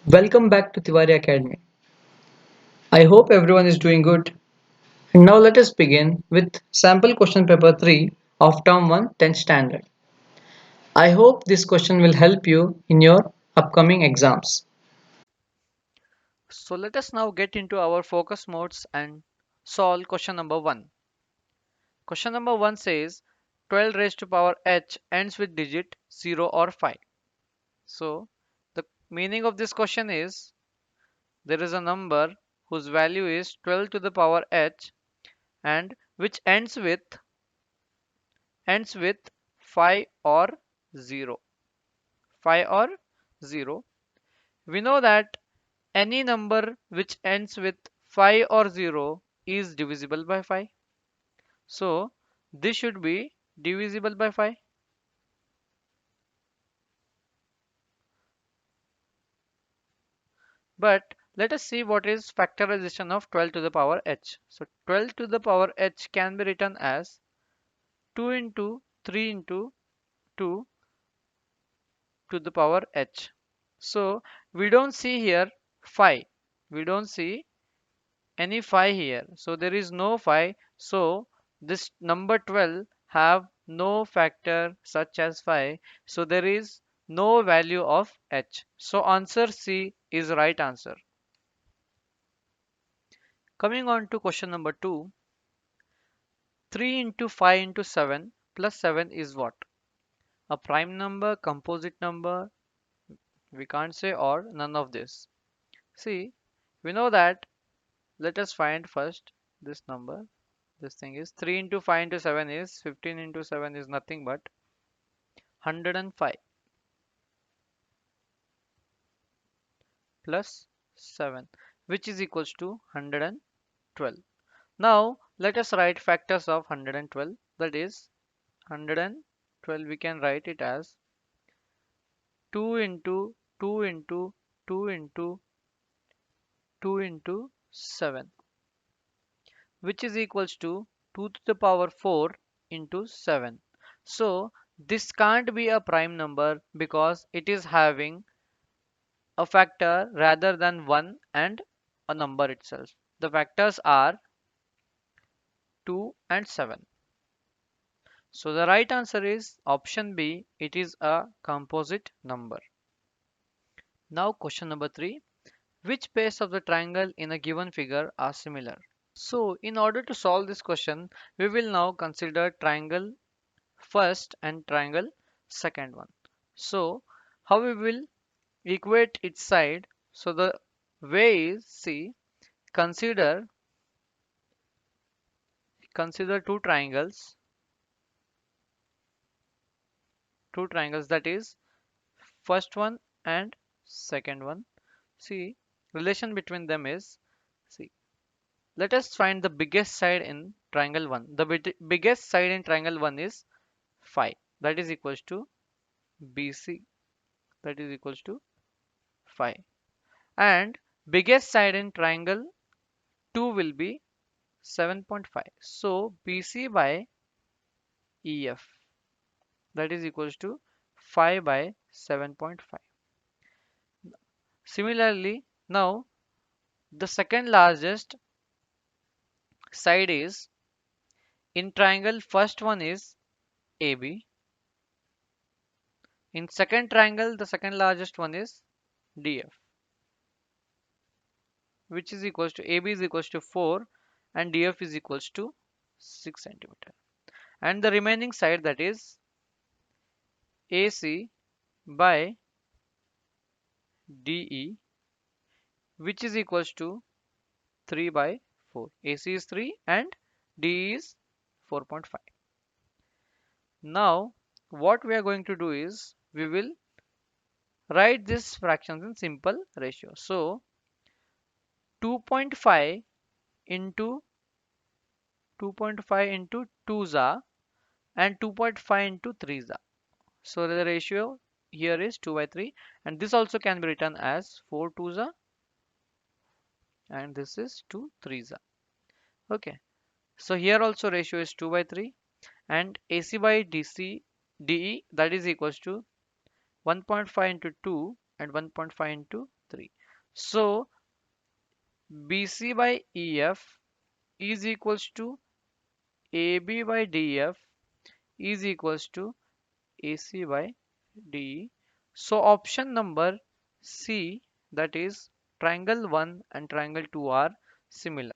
Welcome back to Tiwari Academy. I hope everyone is doing good. And now let us begin with sample question paper 3 of term 1 10th standard. I hope this question will help you in your upcoming exams. So let us now get into our focus modes and solve question number 1. Question number 1 says 12 raised to power h ends with digit 0 or 5. So the meaning of this question is there is a number whose value is 12 to the power h and which ends with 5 or 0. 5 or 0. We know that any number which ends with 5 or 0 is divisible by 5. So this should be divisible by 5. But let us see what is factorization of 12 to the power h. So 12 to the power h can be written as 2 into 3 into 2 to the power h. So we don't see here 5. We don't see any 5 here. So there is no 5. So this number 12 have no factor such as 5. So there is no value of h. So answer C is right answer. Coming on to question number 2. 3 into 5 into 7 plus 7 is what? A prime number, composite number, we can't say, or none of this. See, we know that. Let us find first this number. This thing is 3 into 5 into 7 is 15 into 7 is nothing but 105 plus 7, which is equals to 112. Now let us write factors of 112. That is 112, we can write it as 2 into 2 into 2 into 2 into 7, which is equals to 2 to the power 4 into 7. So this can't be a prime number because it is having a factor rather than 1 and a number itself. The factors are 2 and 7. So the right answer is option B. It is a composite number. Now question number 3. Which base of the triangle in a given figure are similar? So in order to solve this question, we will now consider triangle first and triangle second one. So how we will equate its side? So the way is, see, consider consider two triangles, that is first one and second one. See, relation between them is, see, let us find the biggest side in triangle 1. The biggest side in triangle 1 is 5, that is equals to BC, that is equals to 5, and biggest side in triangle 2 will be 7.5. So BC by EF, that is equals to 5 by 7.5. Similarly, now the second largest side is in triangle, first one is AB. In second triangle, the second largest one is DF, which is equals to AB is equals to 4 and DF is equals to 6 centimeter. And the remaining side, that is AC by DE, which is equals to 3 by 4. AC is 3 and DE is 4.5. Now what we are going to do is we will write this fractions in simple ratio. So 2.5 into 2.5 into 2 za and 2.5 into 3 za. So the ratio here is 2 by 3, and this also can be written as 4 2 za and this is 2 3 za. Okay, so here also ratio is 2 by 3, and AC by DE, that is equals to 1.5 into 2 and 1.5 into 3. So BC by EF is equals to AB by DF is equals to AC by DE. So option number C, that is triangle 1 and triangle 2 are similar.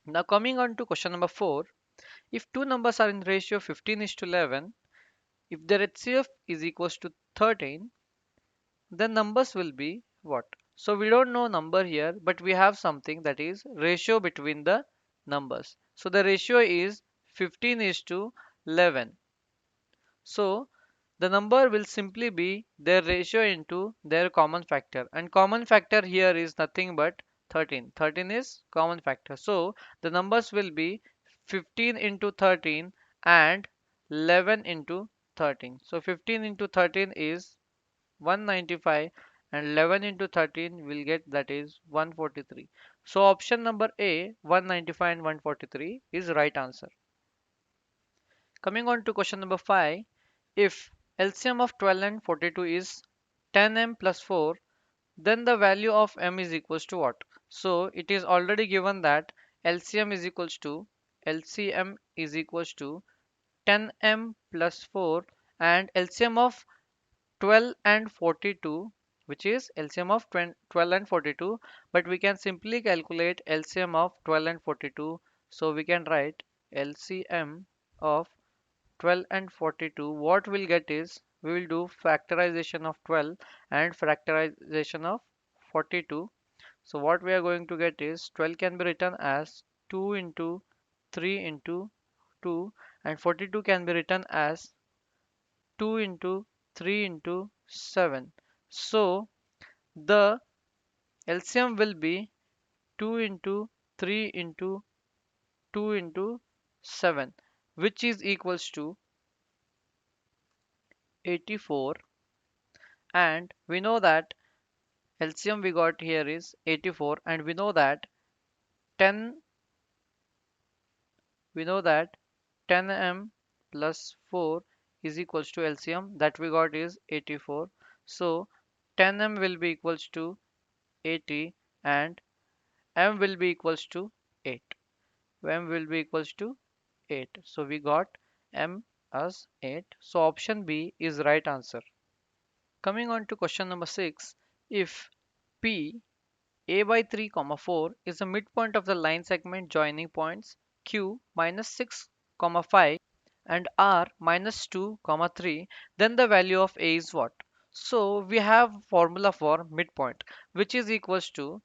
Now coming on to question number 4. If two numbers are in ratio 15 is to 11, if their HCF is equals to 13, then numbers will be what? So we don't know number here, but we have something, that is ratio between the numbers. So the ratio is 15 is to 11. So the number will simply be their ratio into their common factor, and common factor here is nothing but 13. 13 is common factor. So the numbers will be 15 into 13 and 11 into 13. So 15 into 13 is 195 and 11 into 13 will get, that is 143. So option number A, 195 and 143 is right answer. Coming on to question number 5, if LCM of 12 and 42 is 10m plus 4, then the value of m is equals to what? So it is already given that LCM is equals to LCM is equals to 10m plus 4, and LCM of 12 and 42, which is LCM of 12 and 42, but we can simply calculate LCM of 12 and 42. So we can write LCM of 12 and 42. What we'll get is, we will do factorization of 12 and factorization of 42. So what we are going to get is 12 can be written as 2 into 3 into 2, and 42 can be written as 2 into 3 into 7. So the LCM will be 2 into 3 into 2 into 7, which is equals to 84. And we know that LCM we got here is 84, and we know that 10 we know that 10m plus 4 is equals to LCM that we got is 84. So 10m will be equals to 80 and m will be equals to 8. M will be equals to 8. So we got m as 8. So option B is right answer. Coming on to question number 6, if P a by 3 comma 4 is the midpoint of the line segment joining points q minus 6 comma 5 and r minus 2 comma 3, then the value of a is what? So we have formula for midpoint, which is equals to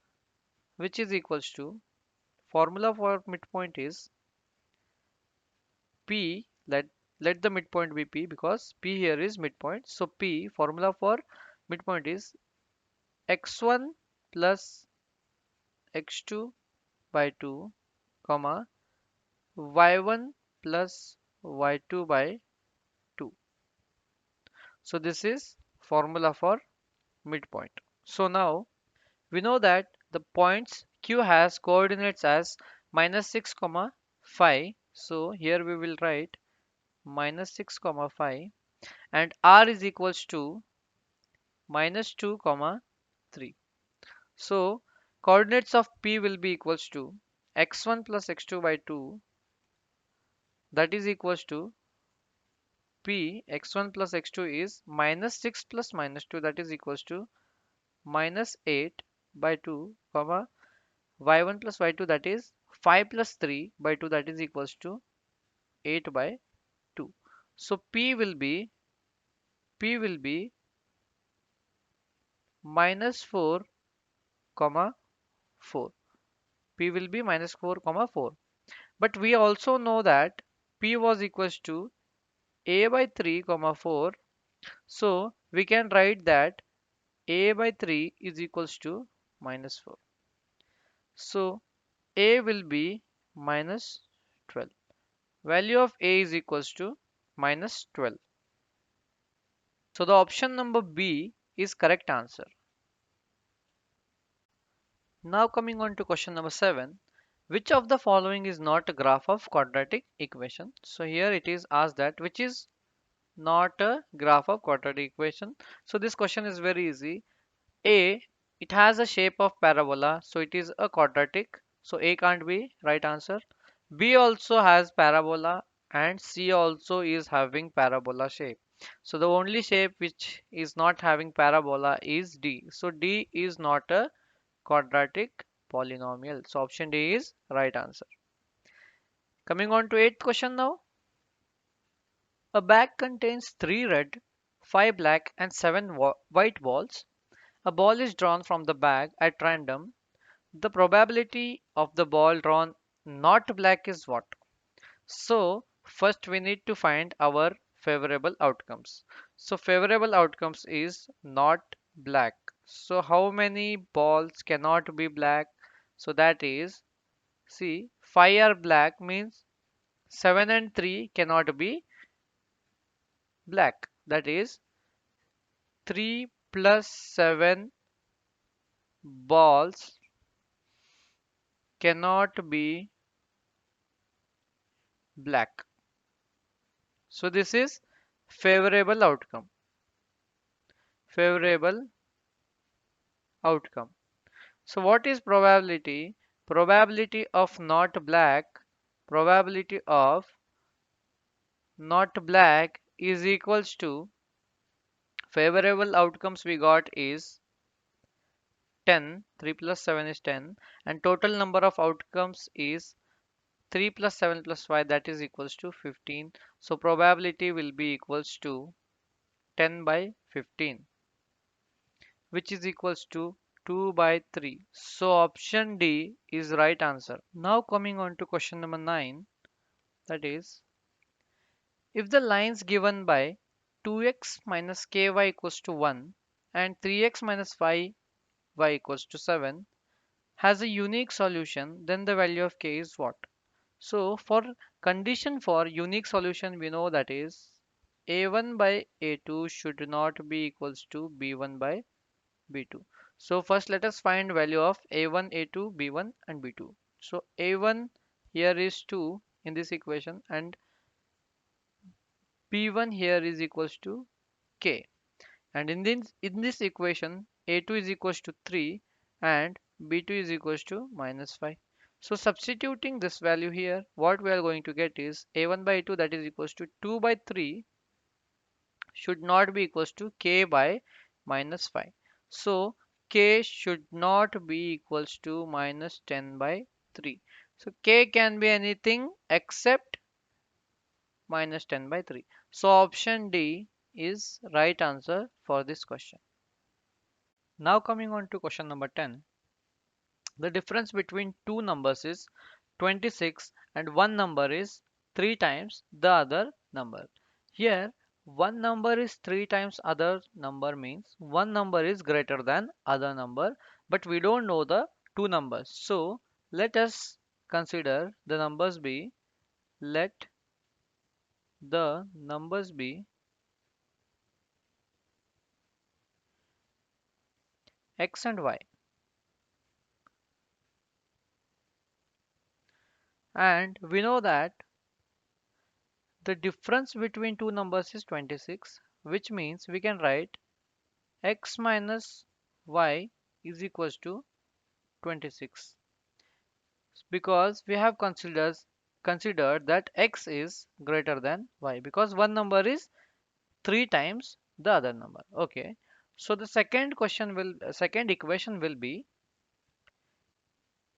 formula for midpoint is p, let the midpoint be p, because p here is midpoint. So p, formula for midpoint is x1 plus x2 by 2 comma y1 plus y2 by 2. So this is formula for midpoint. So now we know that the points q has coordinates as minus 6 comma 5. So here we will write minus 6 comma 5, and r is equals to minus 2 comma 3. So coordinates of p will be equals to x1 plus x2 by 2, that is equals to p x1 plus x2 is minus 6 plus minus 2, that is equals to minus 8 by 2 comma y1 plus y2, that is 5 plus 3 by 2, that is equals to 8 by 2. So p will be minus 4 comma 4. P will be minus 4 comma 4. But we also know that p was equals to a by 3 comma 4. So we can write that a by 3 is equals to minus 4. So a will be minus 12. Value of a is equals to minus 12. So the option number B is correct answer. Now coming on to question number 7. Which of the following is not a graph of quadratic equation? So here it is asked that which is not a graph of quadratic equation. So this question is very easy. A, It has a shape of parabola, so it is a quadratic. So A can't be right answer. B also has parabola and C also is having parabola shape. So the only shape which is not having parabola is D. So D is not a quadratic polynomial. So option D is right answer. Coming on to eighth question now. A bag contains 3 red, 5 black and 7 white balls. A ball is drawn from the bag at random. The probability of the ball drawn not black is what? So first we need to find our favorable outcomes. So favorable outcomes is not black. So how many balls cannot be black? So that is, see, 5 are black means 7 and 3 cannot be black. That is 3 plus 7 balls cannot be black. So this is favorable outcome. Favorable outcome. So what is probability? Probability of not black, probability of not black is equals to favorable outcomes we got is 10, 3 plus 7 is 10, and total number of outcomes is 3 plus 7 plus 5, that is equals to 15. So probability will be equals to 10 by 15, which is equals to 2 by 3. So option D is right answer. Now coming on to question number 9, that is, if the lines given by 2x minus ky equals to 1 and 3x minus 5y equals to 7 has a unique solution, then the value of k is what? So for condition for unique solution, we know that is a1 by a2 should not be equals to b1 by b2. So first let us find value of a1, a2, b1 and b2. So a1 here is 2 in this equation and b1 here is equals to k. And in this equation a2 is equals to 3 and b2 is equals to minus 5. So substituting this value here, what we are going to get is a1 by a2, that is equals to 2 by 3 should not be equals to k by minus 5. So k should not be equals to minus 10 by 3. So k can be anything except minus 10 by 3. So option D is right answer for this question. Now coming on to question number 10. The difference between two numbers is 26 and one number is 3 times the other number. Here one number is 3 times other number means one number is greater than other number, but we don't know the two numbers. So let us consider the numbers be, let the numbers be x and y, and we know that the difference between two numbers is 26, which means we can write x minus y is equals to 26 because we have considered that x is greater than y because one number is 3 times the other number. Okay, so the second equation will be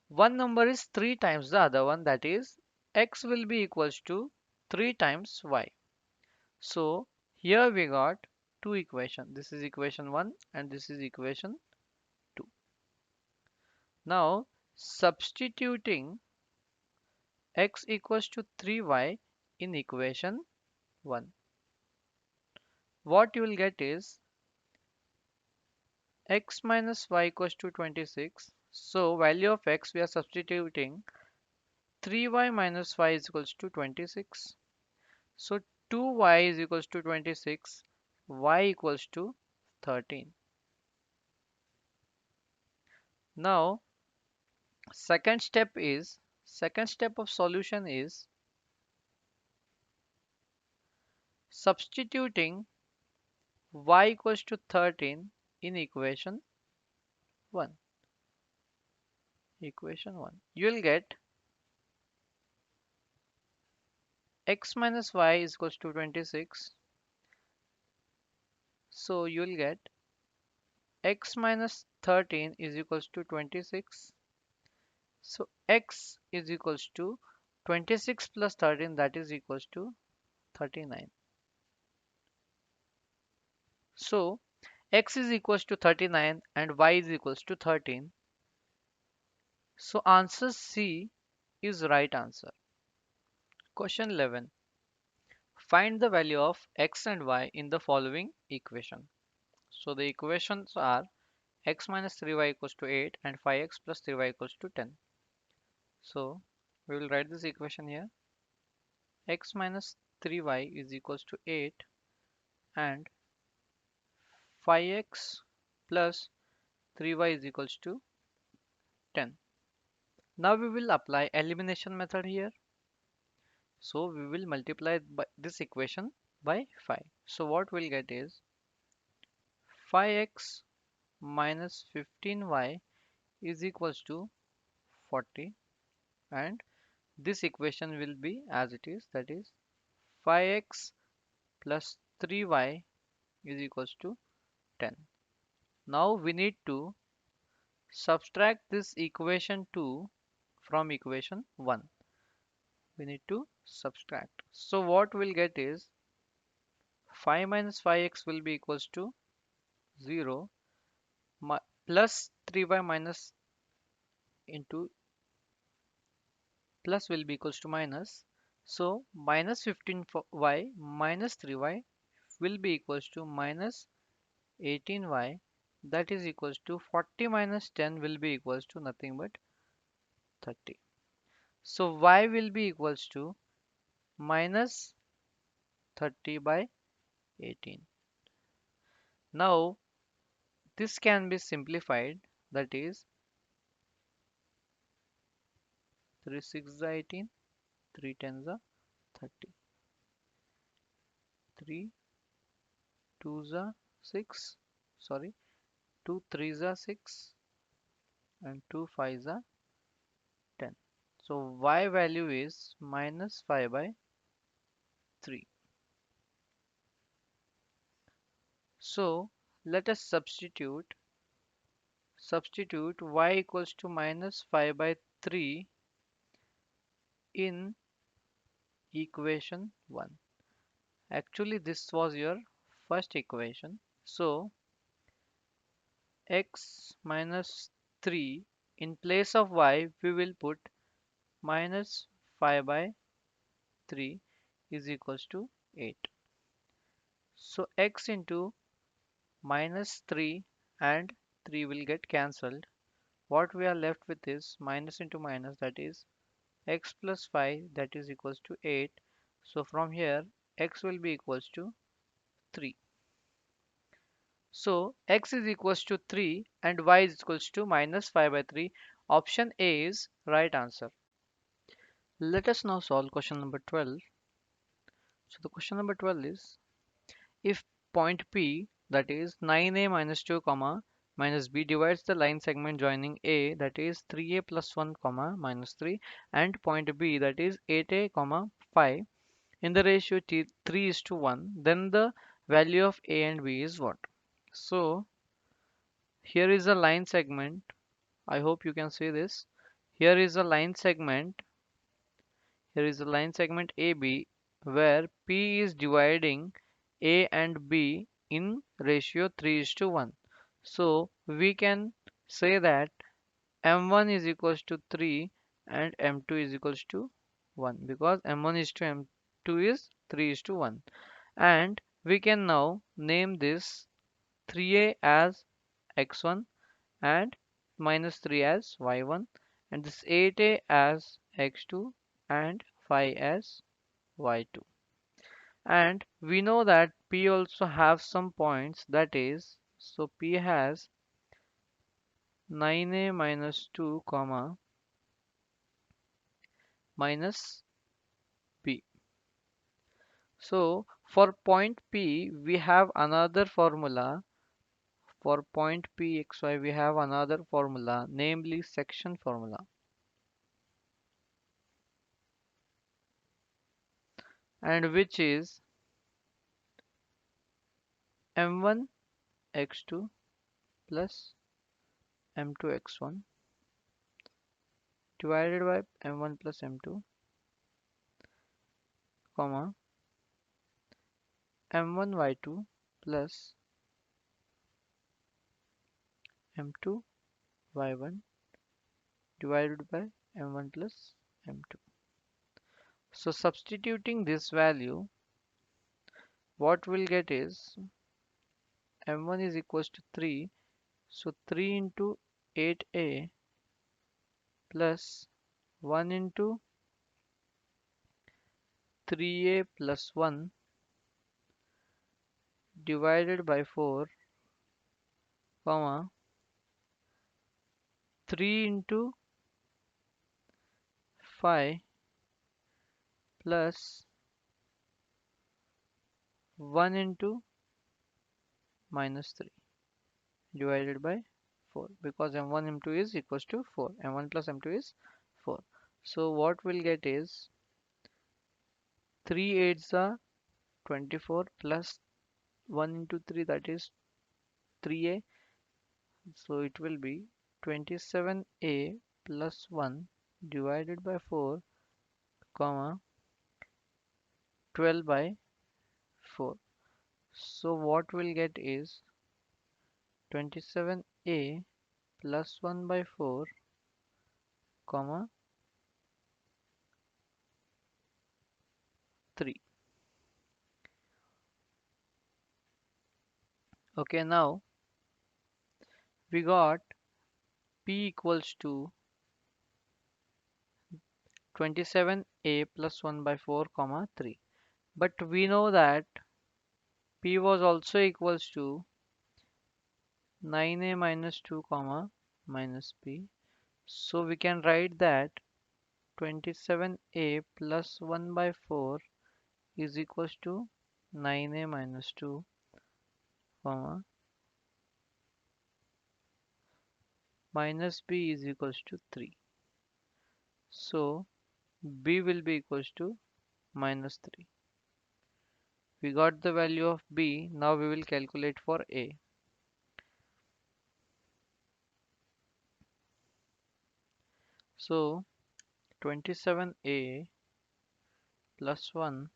one number is 3 times the other one, that is x will be equals to 3 times y. So here we got two equation. This is equation 1 and this is equation 2. Now substituting x equals to 3y in equation 1, what you will get is x minus y equals to 26. So value of x we are substituting 3y minus y is equals to 26. So 2y is equals to 26, y equals to 13. Now second step of solution is substituting y equals to 13 in equation 1. Equation 1. You'll get x minus y is equals to 26. So you'll get x minus 13 is equals to 26. So x is equals to 26 plus 13, that is equals to 39. So x is equals to 39 and y is equals to 13. So answer C is right answer. Question 11. Find the value of x and y in the following equation. So the equations are x minus 3y equals to 8 and 5x plus 3y equals to 10. So we will write this equation here. X minus 3y is equals to 8 and 5x plus 3y is equals to 10. Now we will apply elimination method here. So we will multiply by this equation by 5. So what we'll get is 5x minus 15y is equals to 40, and this equation will be as it is, that is 5x plus 3y is equals to 10. Now we need to subtract this equation 2 from equation 1. We need to subtract. So what we'll get is 5 minus 5x will be equals to 0, plus 3y minus into plus will be equals to minus. So minus 15y minus 3y will be equals to minus 18y, that is equals to 40 minus 10 will be equals to nothing but 30. So y will be equals to minus 30 by 18. Now this can be simplified, that is 3 6 are 18, 3 10s are 30, 3 2s are 6, sorry, 2 3s are 6 and 2 5s are 10. So y value is minus 5 by 3. So let us substitute y equals to minus 5 by 3 in equation 1. Actually this was your first equation. So x minus 3, in place of y we will put minus 5 by 3 is equals to 8. So x into minus 3 and 3 will get cancelled. What we are left with is minus into minus, that is x plus 5, that is equals to 8. So from here x will be equals to 3. So x is equals to 3 and y is equals to minus 5 by 3. Option A is right answer. Let us now solve question number 12. So the question number 12 is, if point P, that is 9a minus 2 comma minus b, divides the line segment joining A, that is 3a plus 1 comma minus 3, and point B, that is 8a comma 5, in the ratio 3 is to 1, then the value of A and B is what? So here is a line segment. I hope you can see this. Here is a line segment. Here is a line segment AB where P is dividing A and B in ratio 3 is to 1. So we can say that M1 is equals to 3 and M2 is equals to 1, because M1 is to M2 is 3 is to 1. And we can now name this 3A as X1 and minus 3 as Y1, and this 8A as X2 and 5 as Y2. And we know that P also have some points, that is, so P has 9a minus 2 comma minus B. So for point P we have another formula For point Pxy we have another formula, namely section formula, and which is m1 x2 plus m2 x1 divided by m1 plus m2, comma m1 y2 plus m2 y1 divided by m1 plus m2. So substituting this value, what we'll get is m1 is equals to 3. So 3 into 8a plus 1 into 3a plus 1 divided by 4, comma 3 into 5 plus 1 into minus 3 divided by 4, because m1 m2 is equals to 4, m1 plus m2 is 4. So what we'll get is 3 8s are 24 plus 1 into 3, that is 3a, so it will be 27a plus 1 divided by 4, comma 12 by 4. So what we'll get is 27a plus 1 by 4, comma 3. Okay, now we got p equals to 27a plus 1 by 4, comma 3. But we know that p was also equals to 9a minus 2, comma minus p. So we can write that 27a plus 1 by 4 is equals to 9a minus 2, comma minus b is equals to 3. So b will be equals to minus 3. We got the value of b. Now we will calculate for a. So 27a plus 1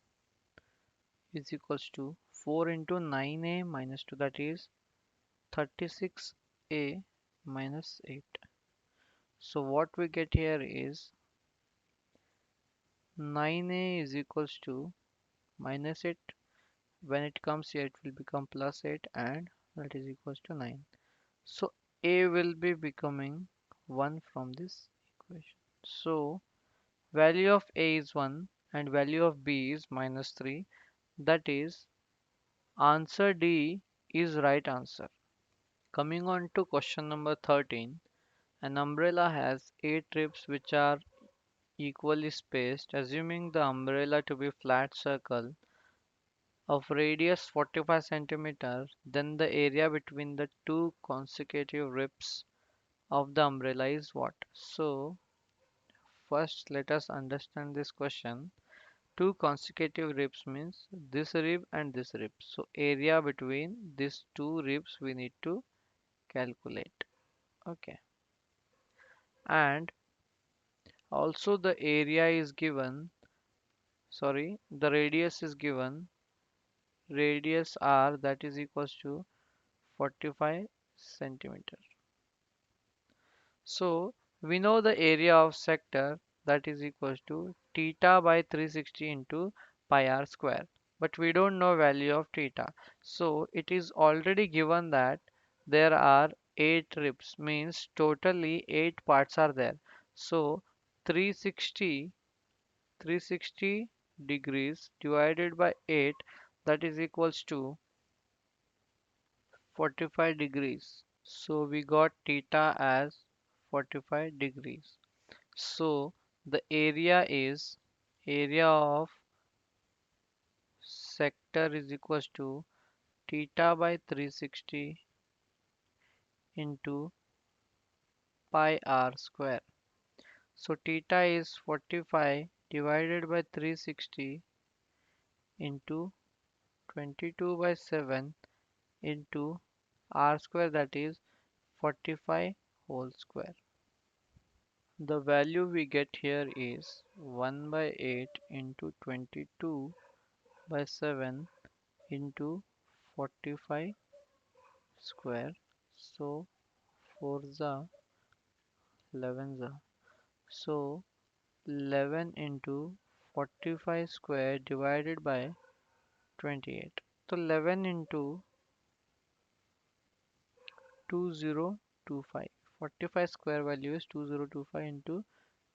is equals to 4 into 9a minus 2, that is 36a minus 8. So what we get here is 9a is equals to minus 8. When it comes here, it will become plus 8, and that is equals to 9. So a will be becoming 1 from this equation. So value of a is 1 and value of b is minus 3. That is, answer D is right answer. Coming on to question number 13. An umbrella has 8 ribs which are equally spaced. Assuming the umbrella to be flat circle of radius 45 centimeters, then the area between the two consecutive ribs of the umbrella is what? So first let us understand this question. Two consecutive ribs means this rib and this rib. So area between these two ribs we need to calculate. Okay. And also the area is given, sorry, the radius is given, radius r, that is equals to 45 centimeter. So we know the area of sector, that is equals to theta by 360 into pi r square, but we don't know value of theta. So it is already given that there are 8 ribs, means totally 8 parts are there. So 360 360 degrees divided by 8, that is equals to 45 degrees. So we got theta as 45 degrees. So the area of sector is equals to theta by 360 into pi r square. So theta is 45 divided by 360 into 22 by 7 into r square, that is 45 whole square. The value we get here is 1 by 8 into 22 by 7 into 45 square. So 4 za 11 za. So 11 into 45 square divided by 28. So 11 into 2025. 45 square value is 2025 into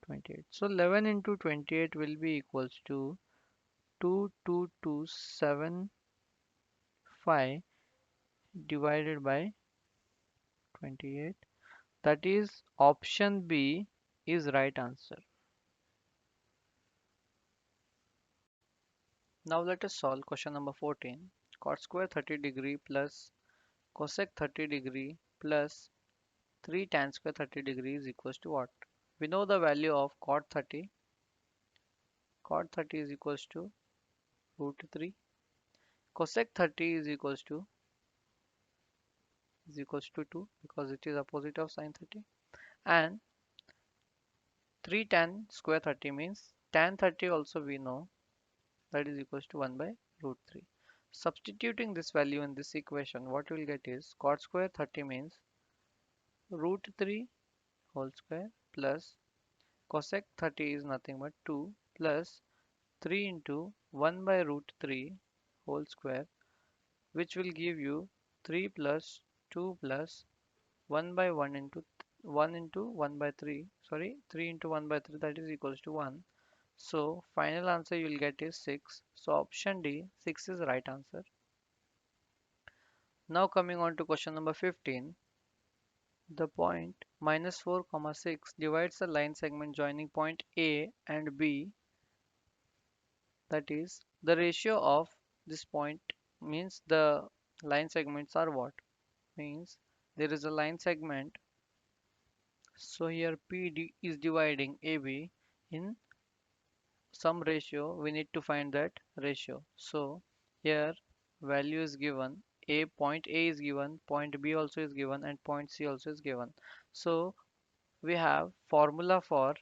28. So 11 into 28 will be equals to 22275 divided by 28. That is option B is right answer. Now let us solve question number 14. Cot square 30 degree plus cosec 30 degree plus 3 tan square 30 degree is equals to what? We know the value of cot 30. Cot 30 is equals to root 3. Cosec 30 is equals to 2 because it is opposite of sin 30. And 3 tan square 30 means tan 30 also we know that is equals to 1 by root 3. Substituting this value in this equation, what we'll get is cot square 30 means root 3 whole square plus cosec 30 is nothing but 2 plus 3 into 1 by root 3 whole square, which will give you 3 plus 2 plus 1 by 1 into 1 into 1 by 3, sorry, 3 into 1 by 3, that is equals to 1. So final answer you will get is 6. So option D, 6 is right answer. Now coming on to question number 15. The point minus 4 comma 6 divides a line segment joining point A and B, that is the ratio of this point means the line segments are what? Means there is a line segment. So here PD is dividing AB in some ratio. We need to find that ratio. So here value is given. Point A is given, point B also is given, and point C also is given. So we have formula for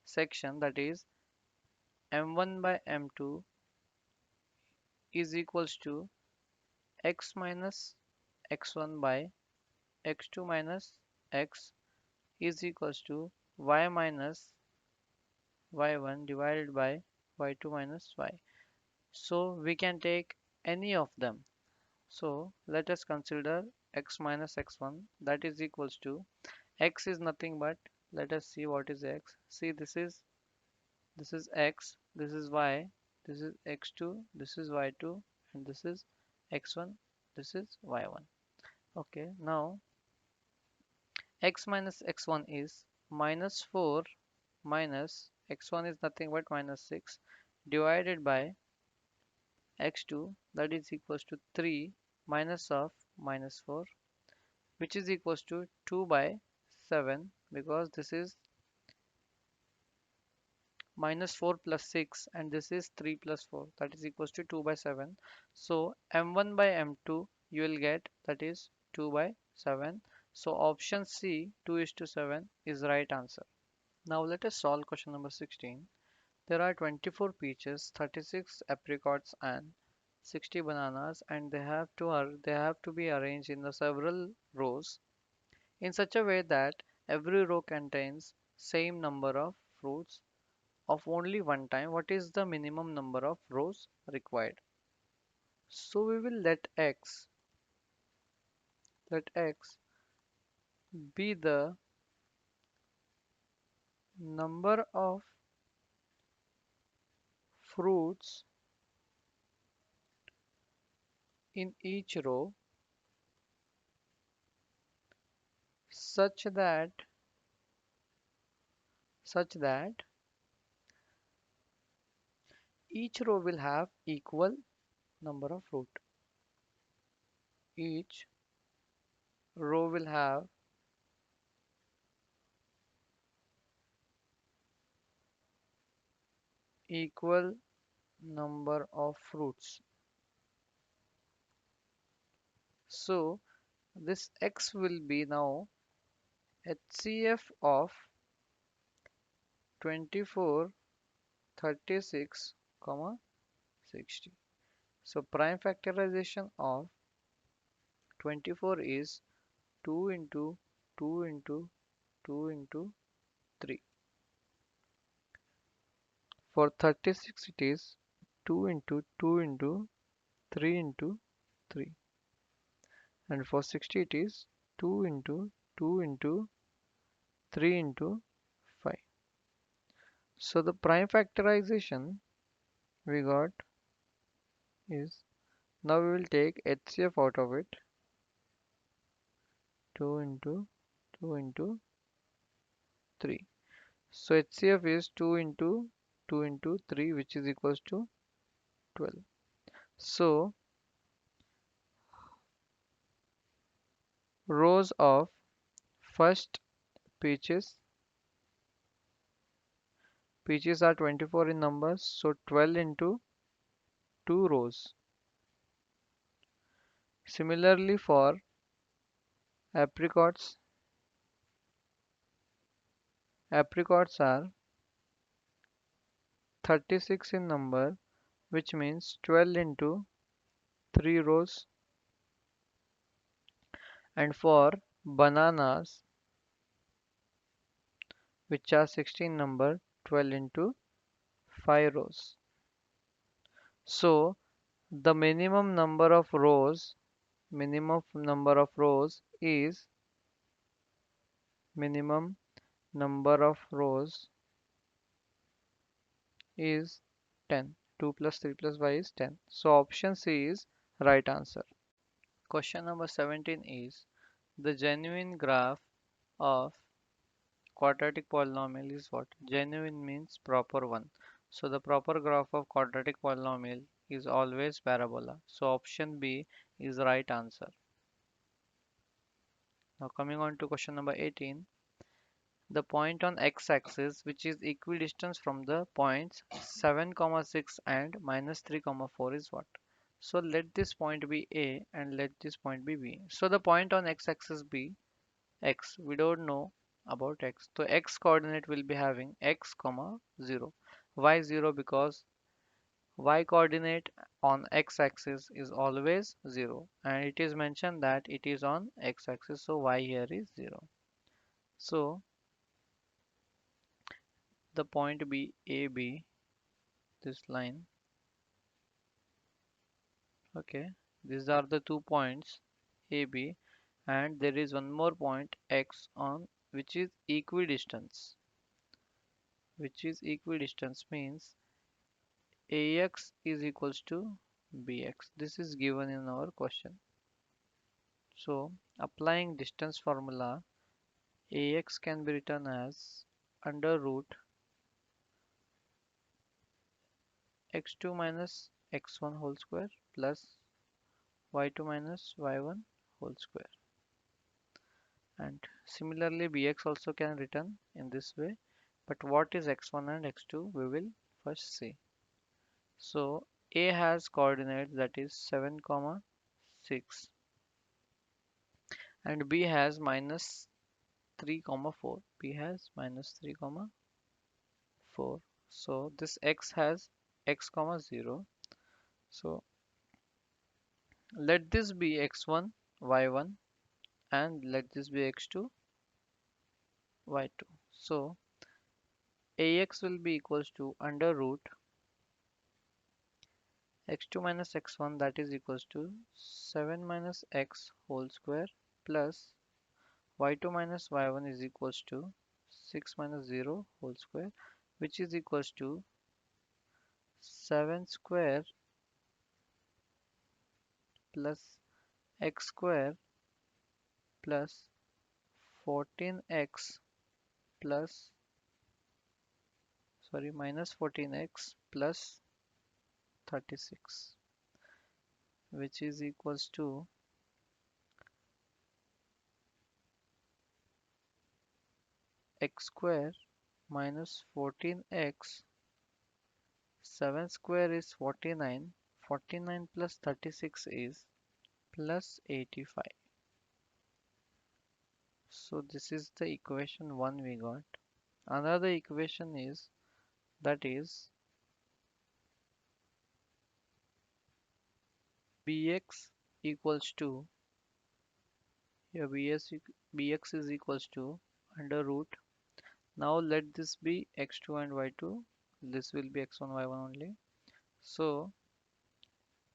section, that is m1 by m2 is equals to x minus x1 by x2 minus x is equals to y minus y1 divided by y2 minus y. So we can take any of them. So let us consider x minus x1, that is equals to x is nothing but, let us see what is x. See, this is x, this is y, this is x2, this is y2, and this is x1, this is y1. Okay, now x minus x1 is minus 4 minus x1 is nothing but minus 6 divided by x2, that is equals to 3 minus of minus 4, which is equals to 2 by 7, because this is minus 4 plus 6 and this is 3 plus 4, that is equals to 2 by 7. So m1 by m2 you will get, that is 2 by 7. So option C, 2 is to 7 is right answer. Now let us solve question number 16. There are 24 peaches, 36 apricots and 60 bananas, and they have to be arranged in the several rows in such a way that every row contains same number of fruits of only one time. What is the minimum number of rows required? So we will let x be the number of fruits in each row such that each row will have equal number of fruit. Each row will have equal number of fruits. So this x will be now HCF of 24, 36, comma 60. So prime factorization of 24 is 2 into 2 into 2 into 3. For 36 it is 2 into 2 into 3 into 3. And for 60 it is 2 into 2 into 3 into 5. So the prime factorization we got is, now we will take HCF out of it, 2 into 2 into 3. So HCF is 2 into 2 into 3, which is equals to 12. So rows of first peaches, peaches are 24 in numbers, so 12 into 2 rows. Similarly for apricots, apricots are 36 in number, which means 12 into 3 rows. And for bananas, which are 16 number, 12 into 5 rows. So the minimum number of rows minimum number of rows is 10. 2 plus 3 plus 5 is 10. So option C is right answer. Question number 17 is the genuine graph of quadratic polynomial is what? Genuine means proper one. So the proper graph of quadratic polynomial is always parabola. So option B is right answer. Now coming on to question number 18. The point on x-axis which is equidistant from the points 7, 6 and minus 3, 4 is what? So let this point be A and let this point be B. So the point on x-axis be x. We don't know about x. So x coordinate will be having x, 0. Why 0? Because y coordinate on x-axis is always 0 and it is mentioned that it is on x-axis, so y here is 0. So the point be AB, this line. Okay, these are the 2 points AB, and there is one more point X on which is equidistance. Which is equidistance means AX is equals to BX. This is given in our question. So applying distance formula, AX can be written as under root x2 minus x1 whole square plus y2 minus y1 whole square. And similarly bx also can written in this way, but what is x1 and x2 we will first see. So a has coordinates that is 7 6 and b has minus 3 4. B has minus 3 4. So this x has x 0. So let this be x1 y1 and let this be x2 y2. So ax will be equals to under root x2 minus x1, that is equals to 7 minus x whole square plus y2 minus y1 is equals to 6 minus 0 whole square, which is equals to 7 square plus x square plus 14x plus, sorry, minus 14x plus 36, which is equals to x square minus 14x. 7 square is 49. 49 plus 36 is plus 85. So this is the equation 1 we got. Another equation is, that is, bx equals to, here bx is equals to under root. Now let this be x2 and y2. This will be x1 y1 only. So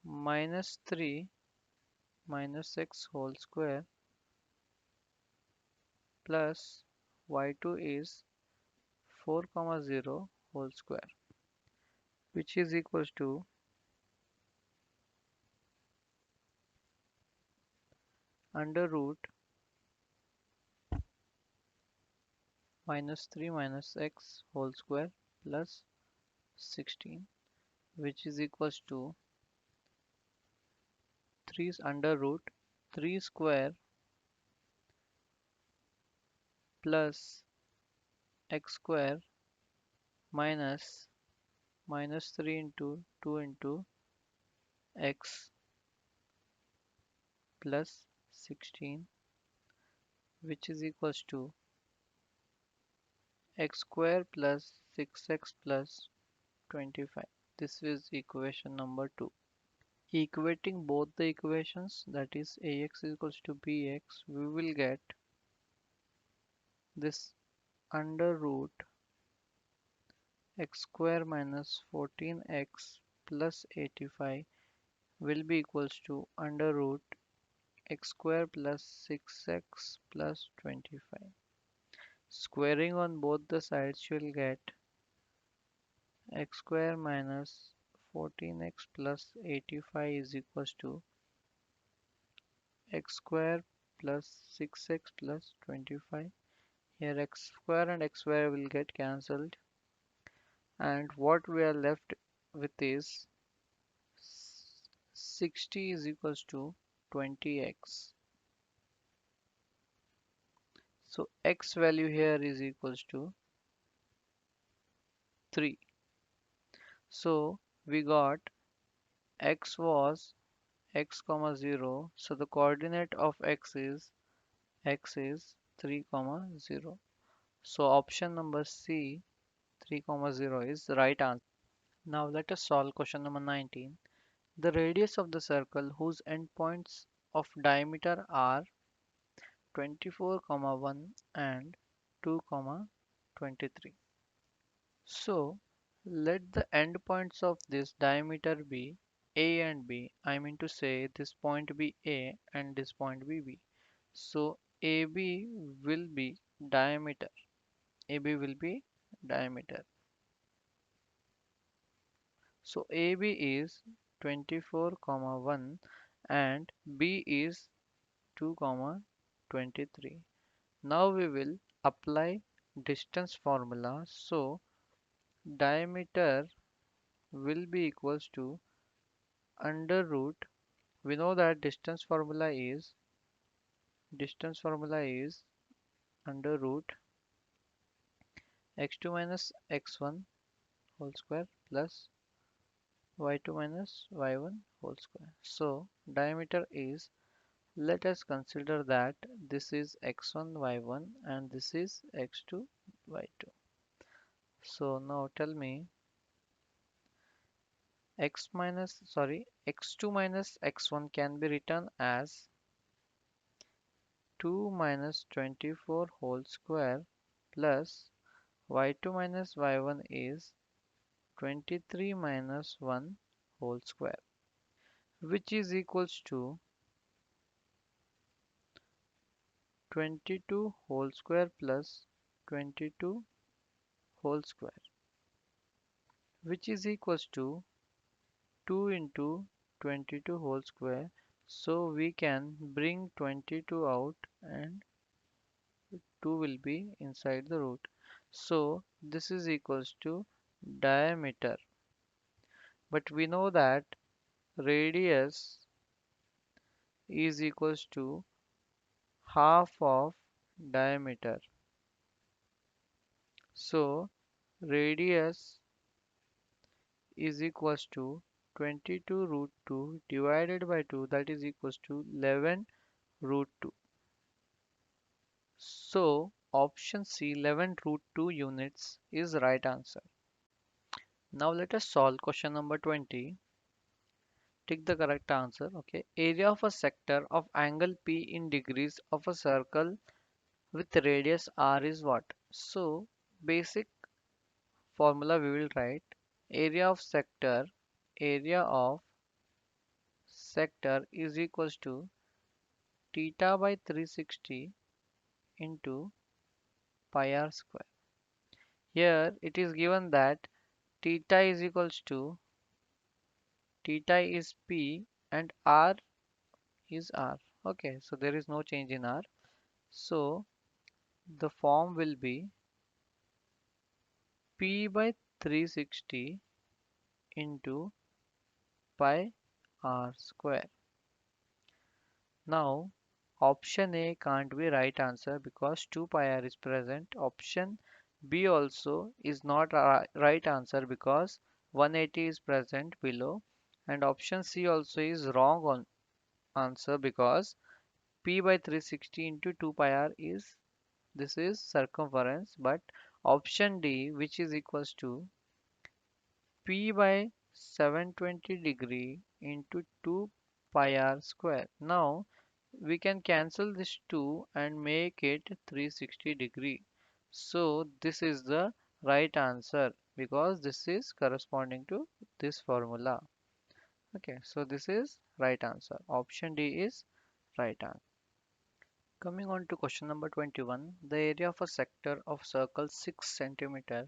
minus 3 minus x whole square plus y2 is 4 comma 0 whole square, which is equals to under root minus 3 minus x whole square plus 16, which is equals to 3 under root 3 square plus x square minus minus 3 into 2 into x plus 16, which is equals to x square plus 6x plus 25. This is equation number 2. Equating both the equations, that is ax equals to bx, we will get this under root x square minus 14x plus 85 will be equals to under root x square plus 6x plus 25. Squaring on both the sides, you will get x square minus 14x plus 85 is equals to x square plus 6x plus 25. Here x square and x square will get cancelled, and what we are left with is 60 is equals to 20x. So x value here is equals to 3. So we got x was x comma 0. So the coordinate of x is 3 comma 0. So option number C, 3 comma 0 is the right answer. Now let us solve question number 19. The radius of the circle whose endpoints of diameter are 24, 1 and 2, 23. So let the endpoints of this diameter be A and B. I mean to say this point be A and this point be B. So AB will be diameter. AB will be diameter. So AB is 24, 1 and B is 2, 23. Now we will apply distance formula. So diameter will be equals to under root. We know that distance formula is under root x2 minus x1 whole square plus y2 minus y1 whole square. So diameter is, let us consider that this is x1 y1 and this is x2 y2. So now tell me x2 minus x1 can be written as 2 minus 24 whole square plus y2 minus y1 is 23 minus 1 whole square, which is equals to 22 whole square plus 22 whole square, which is equals to 2 into 22 whole square. So we can bring 22 out and 2 will be inside the root. So this is equals to diameter. But we know that radius is equals to half of diameter. So radius is equals to 22 root 2 divided by 2, that is equals to 11 root 2. So option C, 11 root 2 units is right answer. Now let us solve question number 20. Take the correct answer. Okay. Area of a sector of angle P in degrees of a circle with radius R is what? So basic formula we will write area of sector is equals to theta by 360 into pi r square. Here it is given that theta is equals to theta is P and R is R. Okay, so there is no change in R. So the form will be P by 360 into pi r square. Now option A can't be right answer because 2 pi r is present. Option B also is not a right answer because 180 is present below. And option C also is wrong on answer because P by 360 into 2 pi r is this is circumference, but option D, which is equals to P by 720 degree into 2 pi r square. Now we can cancel this 2 and make it 360 degree. So this is the right answer because this is corresponding to this formula. Okay, so this is right answer. Option D is right answer. Coming on to question number 21, the area of a sector of circle 6 centimeter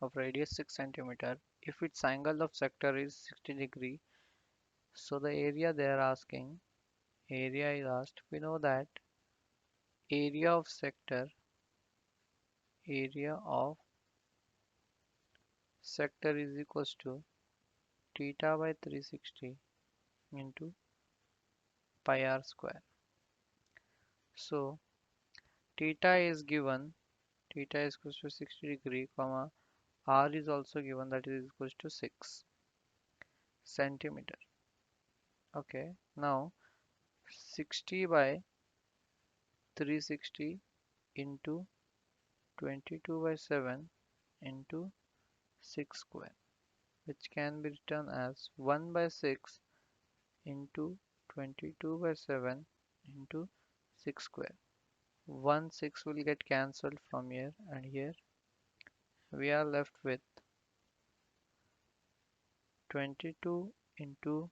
of radius 6 centimeter if its angle of sector is 60 degree. So the area they are asking, area is asked. We know that area of sector, area of sector is equals to theta by 360 into pi r square. So theta is given, theta is equals to 60 degree, comma r is also given, that is equals to 6 centimeter. Okay, now 60 by 360 into 22 by 7 into 6 square, which can be written as 1 by 6 into 22 by 7 into 6 square. 1 6 will get cancelled from here and here. We are left with 22 into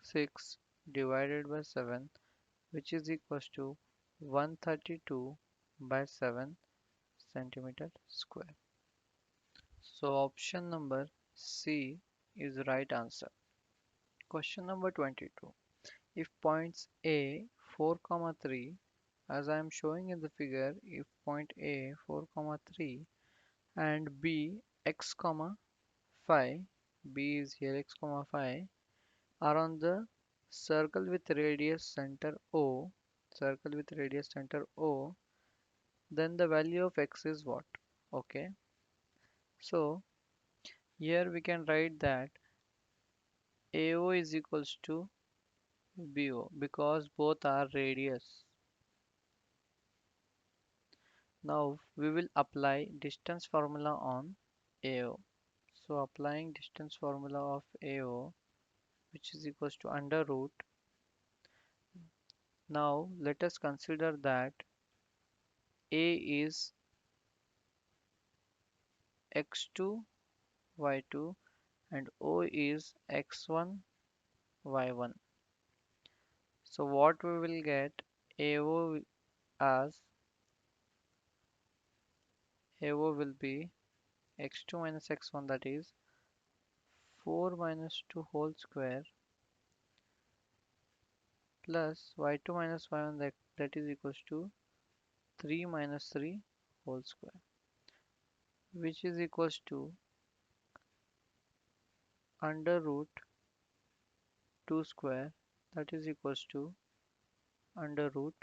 6 divided by 7, which is equals to 132 by 7 centimeter square. So option number C is the right answer. Question number 22. If points A 4, 3, as I am showing in the figure, if point A 4, 3 and B x, 5, B is here x, 5 are on the circle with radius center O, circle with radius center O, then the value of x is what? Okay, so here we can write that AO is equals to BO because both are radius. Now we will apply distance formula on AO. So applying distance formula of AO, which is equals to under root. Now let us consider that A is x2, y2 and O is x1, y1. So what we will get AO as AO will be x2 minus x1, that is 4 minus 2 whole square plus y2 minus y1, that is equals to 3 minus 3 whole square, which is equals to under root 2 square, that is equals to under root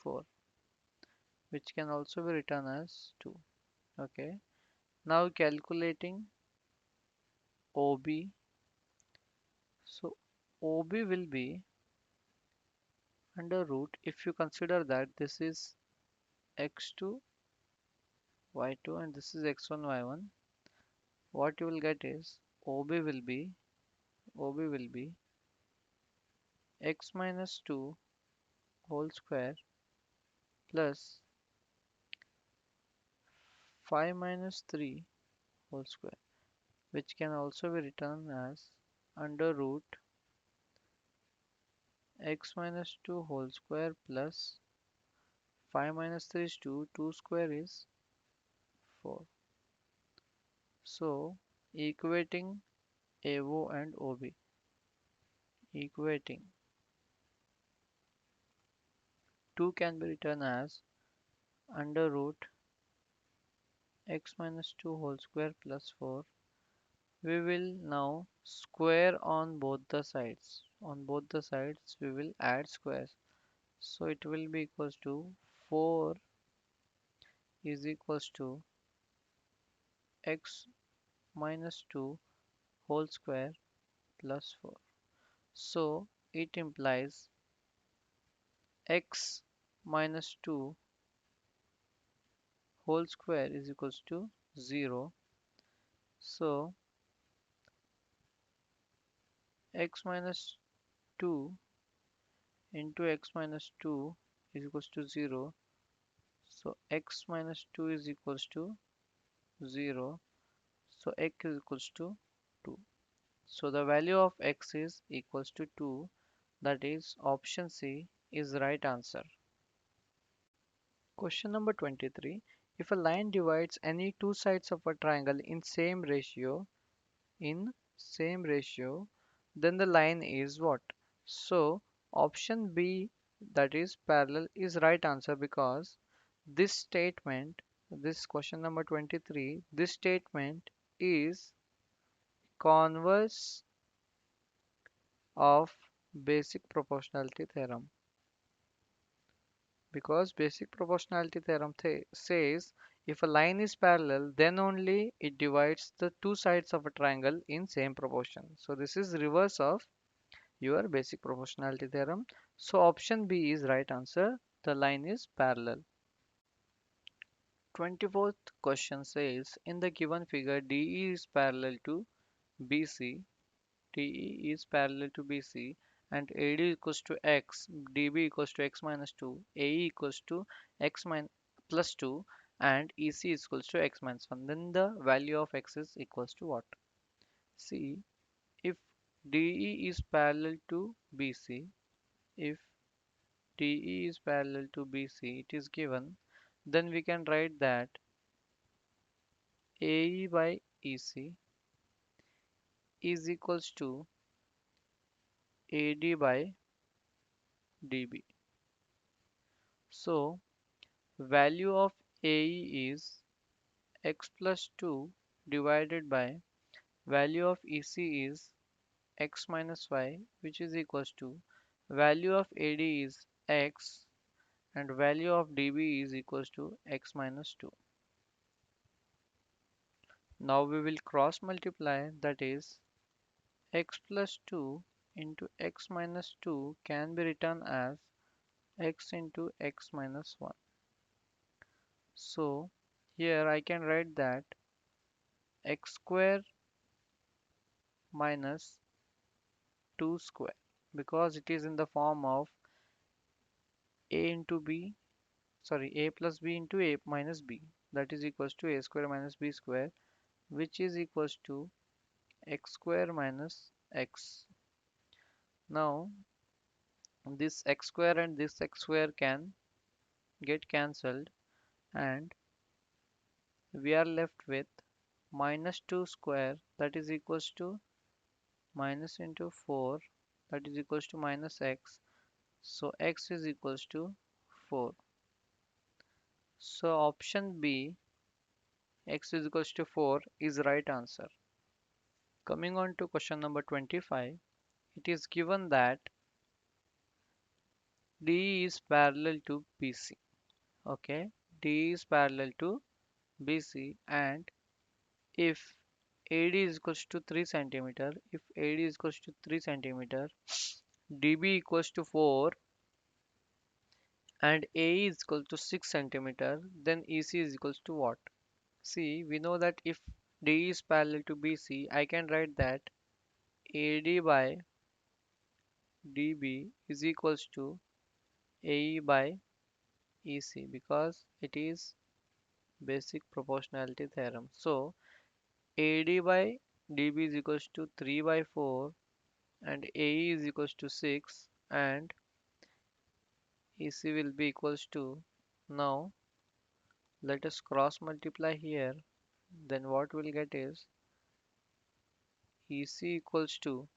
4, which can also be written as 2. Okay. Now calculating OB. So OB will be under root, if you consider that this is x2 y2 and this is x1 y1, what you will get is OB will be x minus 2 whole square plus 5 minus 3 whole square, which can also be written as under root x minus 2 whole square plus 5 minus 3 is 2, 2 square is 4. So equating AO and OB, equating 2 can be written as under root x minus 2 whole square plus 4. We will now square on both the sides. On both the sides we will add squares. So it will be equals to 4 is equals to x minus 2 whole square plus 4. So it implies x minus 2 whole square is equals to 0. So x minus 2 into x minus 2 is equals to 0. So x minus 2 is equals to 0. So x is equals to 2. So the value of x is equals to 2. That is option C is the right answer. Question number 23. If a line divides any two sides of a triangle in same ratio, then the line is what? So option B, that is parallel, is right answer, because this statement, this question number 23, this statement is converse of basic proportionality theorem, because basic proportionality theorem says if a line is parallel, then only it divides the two sides of a triangle in same proportion. So this is reverse of your basic proportionality theorem. So option B is right answer. The line is parallel. 24th question says in the given figure DE is parallel to BC, DE is parallel to BC, and AD equals to x, DB equals to x minus 2, AE equals to x plus 2, and EC is equals to x minus 1. Then the value of x is equals to what? See, if DE is parallel to BC, if DE is parallel to BC, it is given, then we can write that AE by EC is equals to AD by DB. So value of AE is x plus 2 divided by value of EC is x minus y, which is equals to value of AD is x and value of DB is equals to x minus 2. Now we will cross multiply, that is x plus 2 into x minus 2 can be written as x into x minus 1. So here I can write that x square minus 2 square, because it is in the form of a into b, sorry, a plus b into a minus b, that is equals to a square minus b square, which is equals to x square minus x. Now this x square and this x square can get cancelled, and we are left with minus 2 square, that is equals to minus into 4, that is equals to minus x. So x is equals to 4. So option B, x is equals to 4, is right answer. Coming on to question number 25, it is given that D is parallel to BC. Okay, D is parallel to BC, and if AD is equals to 3 centimeter, if AD is equals to 3 centimeter, DB equals to 4, and AE is equal to 6 centimeter, then EC is equals to what? See, we know that if DE is parallel to BC, I can write that AD by DB is equals to AE by EC because it is basic proportionality theorem. So AD by DB is equals to 3 by 4 and AE is equals to 6 and EC will be equals to, now let us cross multiply here, then what we'll get is EC equals to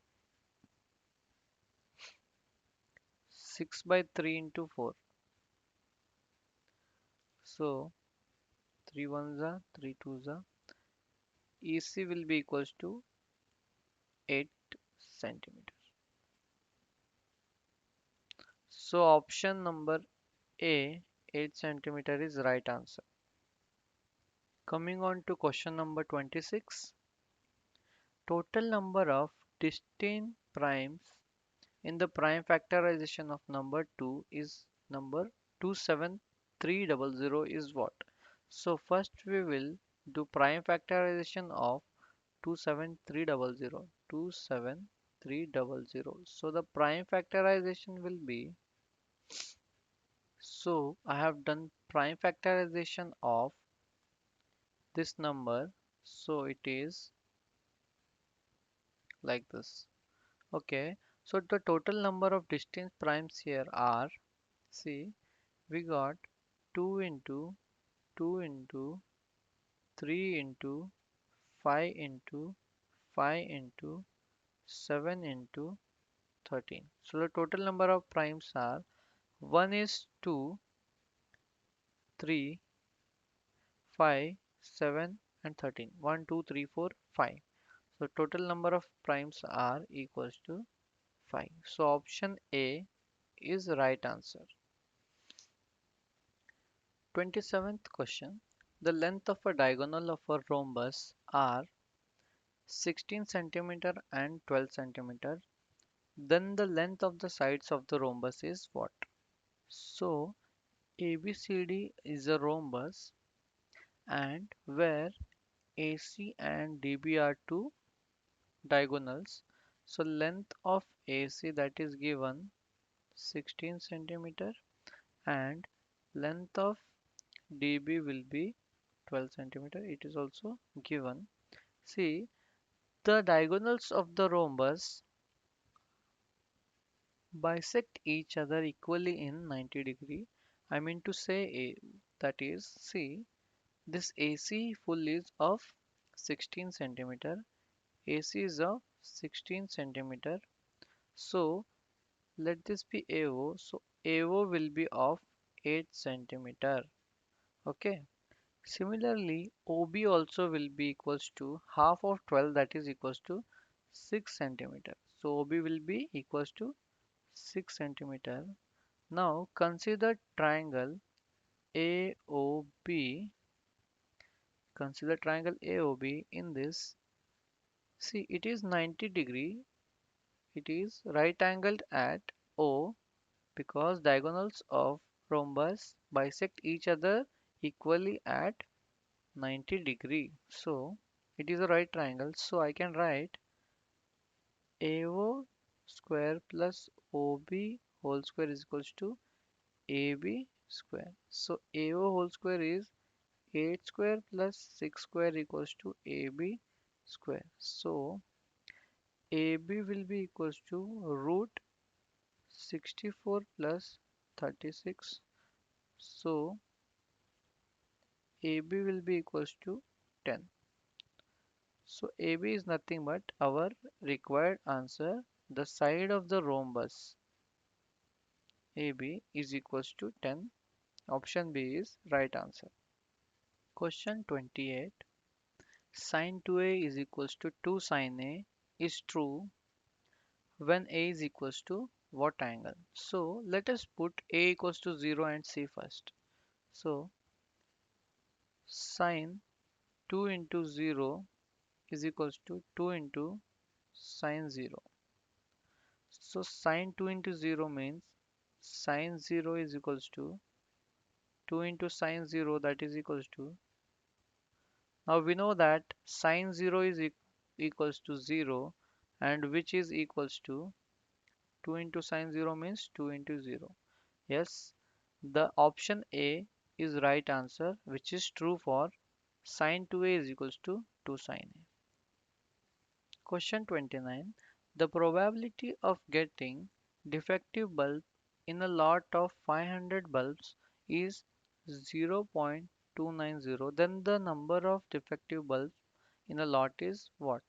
6 by 3 into 4. So 3 ones are 3 twos are, EC will be equals to 8 centimeter. So option number A, 8 centimeter is right answer. Coming on to question number 26. Total number of distinct primes in the prime factorization of number 2 is number 27300 is what? So first we will do prime factorization of 27300. 27300. So the prime factorization will be, so I have done prime factorization of this number. So it is like this. Okay. So the total number of distinct primes here are, see, we got 2 into 2 into 3 into 5 into 5 into 7 into 13. So the total number of primes are 1 is 2, 3, 5, 7 and 13. 1, 2, 3, 4, 5. So total number of primes are equals to 5. So option A is right answer. 27th question. The length of a diagonal of a rhombus are 16 centimeter and 12 centimeter. Then the length of the sides of the rhombus is what? So ABCD is a rhombus and where AC and DB are two diagonals. So length of AC that is given 16 centimeter and length of DB will be 12 centimeter. It is also given. See, the diagonals of the rhombus bisect each other equally in 90 degree. I mean to say that is, see, this AC full is of 16 centimeter, AC is of 16 centimeter. So let this be AO. So AO will be of 8 centimeter. Okay. Similarly, OB also will be equals to half of 12 that is equals to 6 centimeter. So OB will be equals to 6 centimeter. Now consider triangle AOB. Consider triangle AOB in this. See, it is 90 degree. It is right angled at O because diagonals of rhombus bisect each other equally at 90 degree. So it is a right triangle. So I can write AO square plus OB whole square is equals to AB square. So AO whole square is 8 square plus 6 square equals to AB square. So AB will be equals to root 64 plus 36. So AB will be equals to 10. So AB is nothing but our required answer. The side of the rhombus AB is equals to 10. Option B is right answer. Question 28. Sin 2a is equals to 2 sin A is true when A is equals to what angle? So let us put A equals to 0 and C first. So Sine 2 into 0 is equals to 2 into sine 0. So sine 2 into 0 means sine 0 is equals to 2 into sine 0, that is equals to. Now we know that sine 0 is equals to 0, and which is equals to 2 into sine 0 means 2 into 0. Yes, the option A is right answer, which is true for sine 2a is equals to 2 sine a. Question 29. The probability of getting defective bulb in a lot of 500 bulbs is 0.290. Then the number of defective bulbs in a lot is what?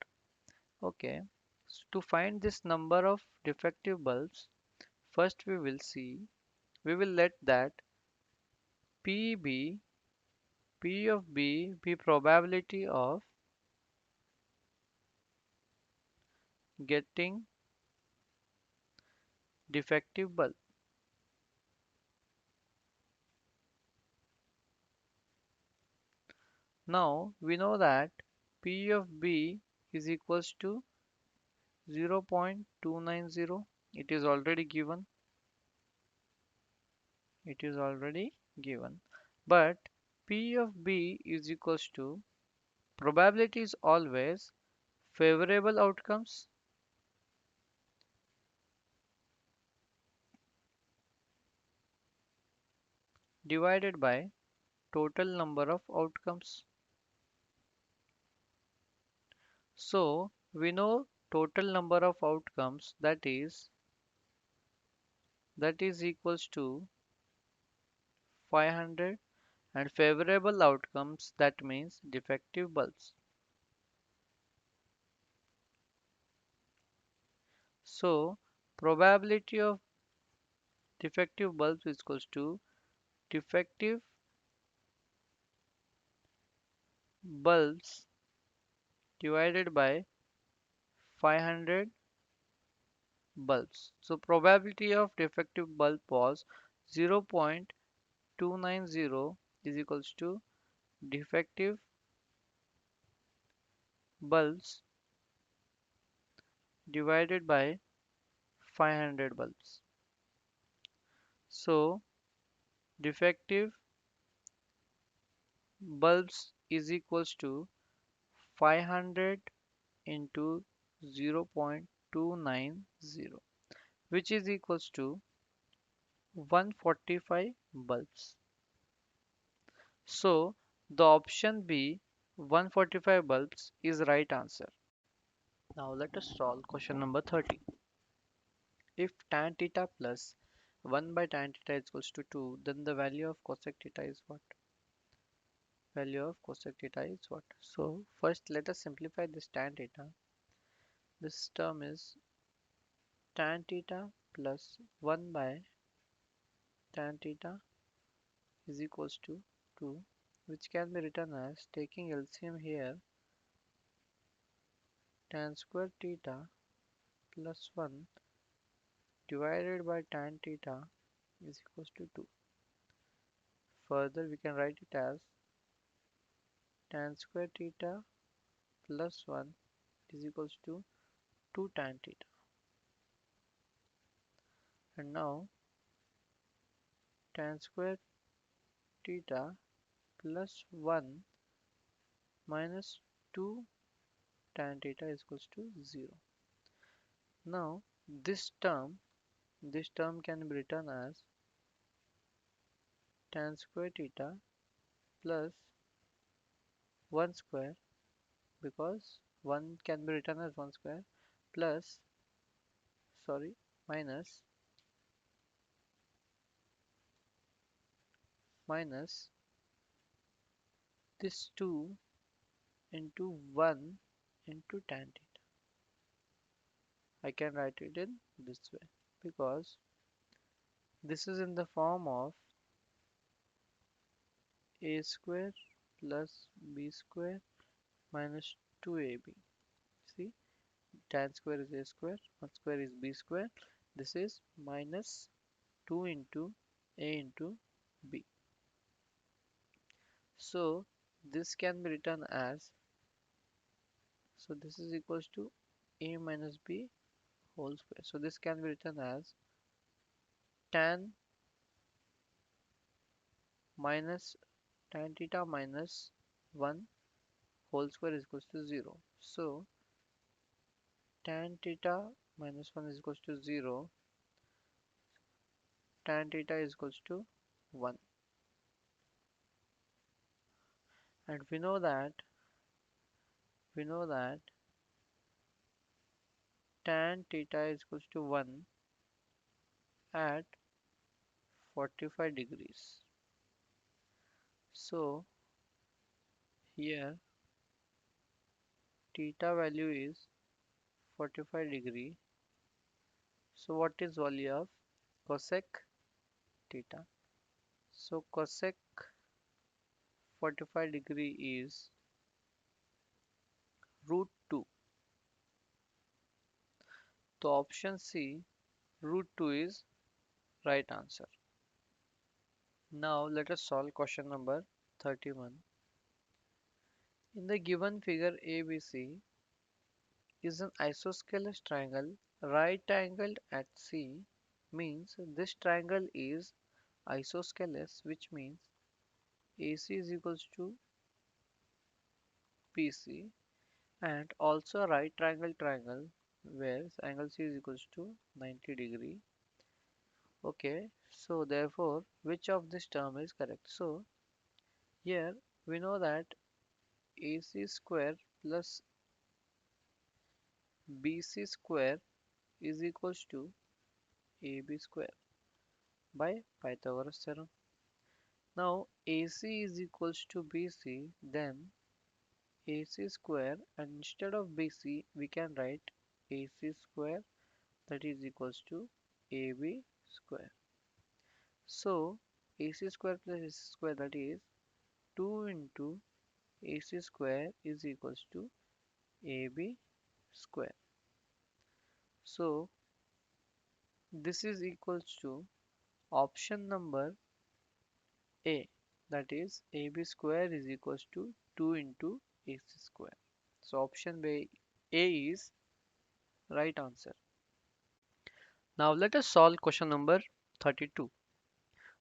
Okay. So to find this number of defective bulbs, first we will let that P of B be probability of getting defective bulb. Now we know that P of B is equals to 0.290. It is already given. It is already given. But P of B is equals to probability is always favorable outcomes divided by total number of outcomes. So we know total number of outcomes, that is equals to 500, and favorable outcomes, that means defective bulbs. So probability of defective bulbs is equals to defective bulbs divided by 500 bulbs. So probability of defective bulb was 0.290 is equals to defective bulbs divided by 500 bulbs. So defective bulbs is equals to 500 into 0.290, which is equals to 145 bulbs. So the option B, 145 bulbs, is right answer. Now let us solve question number 30. If tan theta plus 1 by tan theta is equals to 2, then the value of cosec theta is what? Value of cosec theta is what? So first let us simplify this tan theta. This term is tan theta plus 1 by tan theta is equals to 2, which can be written as, taking LCM here, tan square theta plus 1 divided by tan theta is equals to 2. Further, we can write it as tan square theta plus 1 is equals to 2 tan theta. And now tan square theta plus 1 minus 2 tan theta is equals to 0. Now this term can be written as tan square theta plus 1 square, because 1 can be written as 1 square, plus, sorry, minus this 2 into 1 into tan theta. I can write it in this way because this is in the form of a square plus b square minus 2ab. See, tan square is a square, 1 square is b square. This is minus 2 into a into b. So this can be written as, so this is equals to a minus b whole square. So this can be written as tan minus tan theta minus 1 whole square is equals to 0. So tan theta minus 1 is equals to 0. Tan theta is equals to 1. And we know that tan theta is equals to 1 at 45 degrees. So here theta value is 45 degree. So what is value of cosec theta? So cosec 45 degree is root 2. So option C, root 2 is right answer. Now let us solve question number 31. In the given figure ABC is an isosceles triangle right angled at C, means this triangle is isosceles, which means AC is equals to BC, and also a right triangle where angle C is equals to 90 degree. Okay, so therefore which of this term is correct? So here we know that AC square plus BC square is equals to AB square by Pythagoras theorem. Now AC is equals to BC, then AC square, and instead of BC we can write AC square, that is equals to AB square. So AC square plus AC square, that is 2 into AC square, is equals to AB square. So this is equals to option number A, that is AB square is equals to 2 into AC square. So option B, A is right answer. Now let us solve question number 32.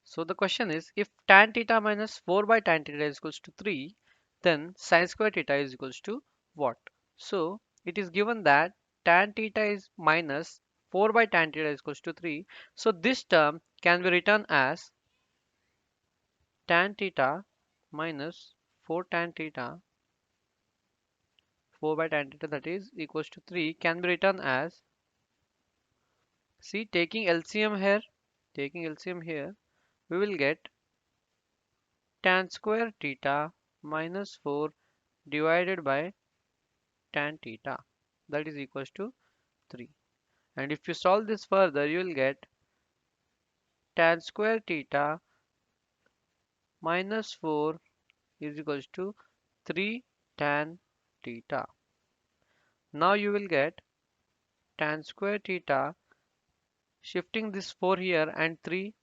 So the question is, if tan theta minus 4 by tan theta is equals to 3, then sin square theta is equals to what? So it is given that tan theta is minus 4 by tan theta is equals to 3. So this term can be written as tan theta minus 4 tan theta, 4 by tan theta, that is equals to 3, can be written as, see, taking LCM here, we will get tan square theta minus 4 divided by tan theta, that is equals to 3. And if you solve this further, you will get tan square theta minus 4 is equals to 3 tan theta. Now you will get tan square theta, shifting this 4 here and 3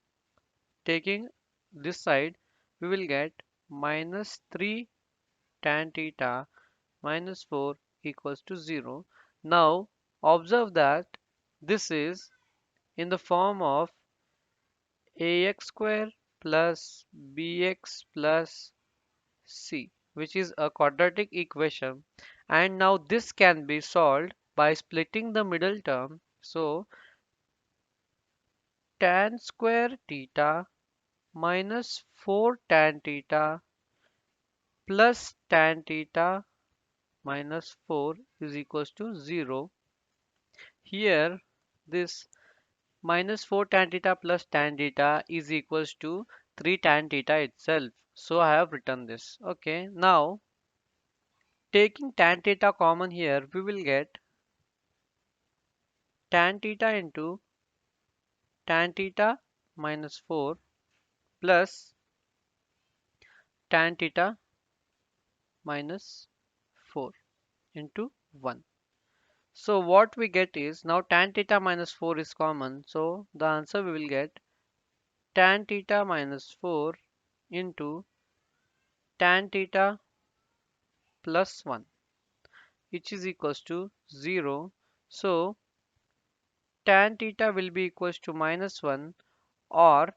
taking this side, we will get minus 3 tan theta minus 4 equals to 0. Now observe that this is in the form of ax square plus bx plus c, which is a quadratic equation, and now this can be solved by splitting the middle term. So tan square theta minus 4 tan theta plus tan theta minus 4 is equals to 0. Here this minus 4 tan theta plus tan theta is equals to 3 tan theta itself. So I have written this. Okay, now taking tan theta common here, we will get tan theta into tan theta minus 4 plus tan theta minus 4 into 1. So what we get is, now tan theta minus 4 is common. So the answer we will get tan theta minus 4 into tan theta plus 1, which is equals to 0. So tan theta will be equals to minus 1, or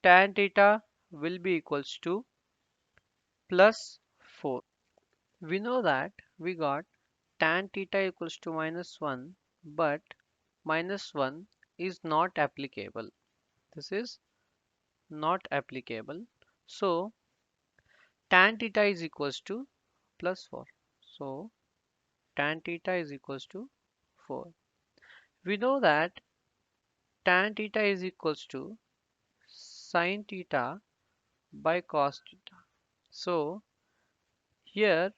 tan theta will be equals to plus 4. We know that we got tan theta equals to minus 1, but minus 1 is not applicable. This is not applicable. So tan theta is equals to plus 4. So tan theta is equals to 4. We know that tan theta is equals to sin theta by cos theta. So here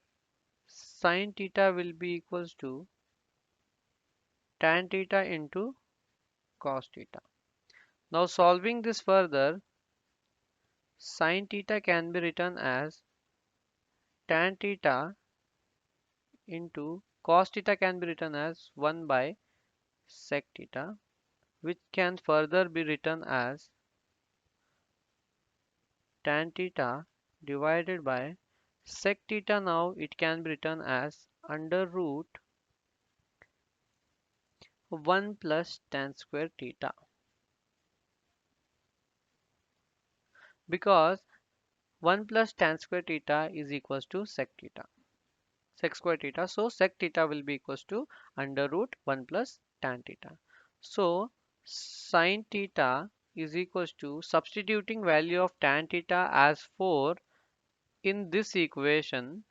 sin theta will be equals to tan theta into cos theta. Now solving this further, sin theta can be written as tan theta into cos theta can be written as 1 by sec theta, which can further be written as tan theta divided by sec theta. Now it can be written as under root 1 plus tan square theta, because 1 plus tan square theta is equals to sec square theta. So sec theta will be equals to under root 1 plus tan theta. So sin theta is equals to, substituting value of tan theta as 4 in this equation,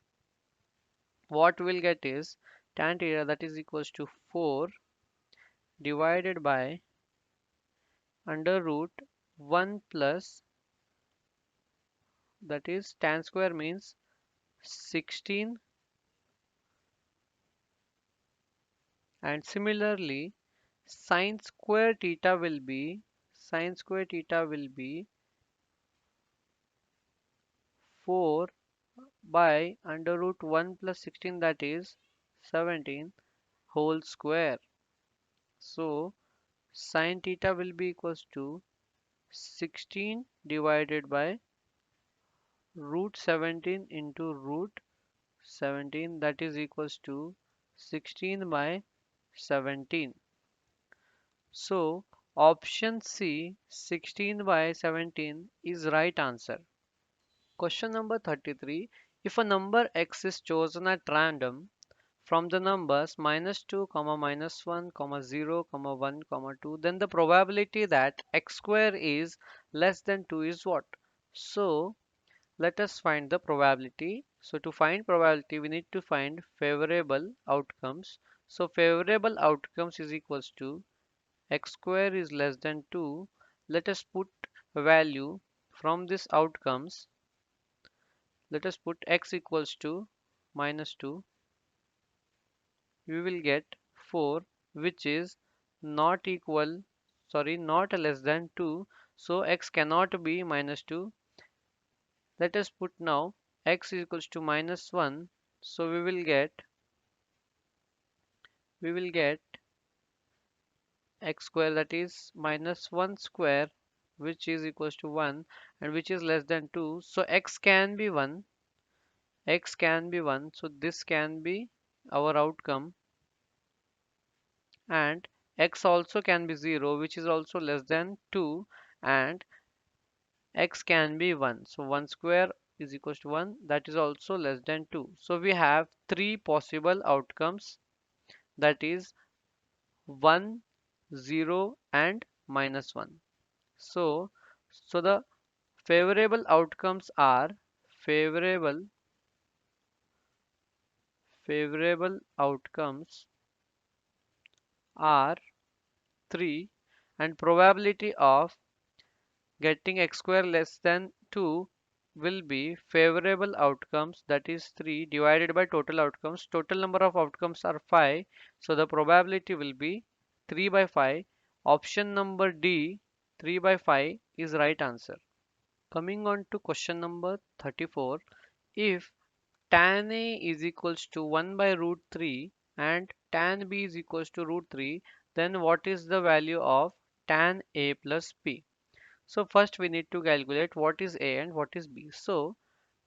what we'll get is tan theta, that is equals to 4 divided by under root 1 plus, that is tan square means 16, and similarly sin square theta will be 4 by under root 1 plus 16, that is 17 whole square. So sin theta will be equals to 16 divided by root 17 into root 17, that is equals to 16 by 17. So option C, 16 by 17, is right answer. Question number 33. If a number x is chosen at random from the numbers minus 2, comma minus 1, comma 0, comma 1, comma 2, then the probability that x square is less than 2 is what? So let us find the probability. So to find probability, we need to find favorable outcomes. So favorable outcomes is equals to x square is less than 2. Let us put a value from this outcomes. Let us put x equals to minus 2. We will get 4, which is not equal, sorry, not less than 2. So x cannot be minus 2. Let us put now x is equals to minus 1. So we will get x square, that is minus 1 square, which is equals to 1, and which is less than 2. So x can be 1. X can be 1. So this can be our outcome, and x also can be 0, which is also less than 2, and x can be 1. So 1 square is equals to 1, that is also less than 2. So we have three possible outcomes, that is 1, 0, and minus 1. So, so the favorable outcomes are favorable favorable outcomes are 3, and probability of getting x square less than 2 will be favorable outcomes, that is 3 divided by total outcomes. Total number of outcomes are 5, so the probability will be 3 by 5. Option number D, 3 by 5, is right answer. Coming on to question number 34. If tan A is equals to 1 by root 3 and tan B is equals to root 3, then what is the value of tan A plus B? So first we need to calculate what is A and what is B. So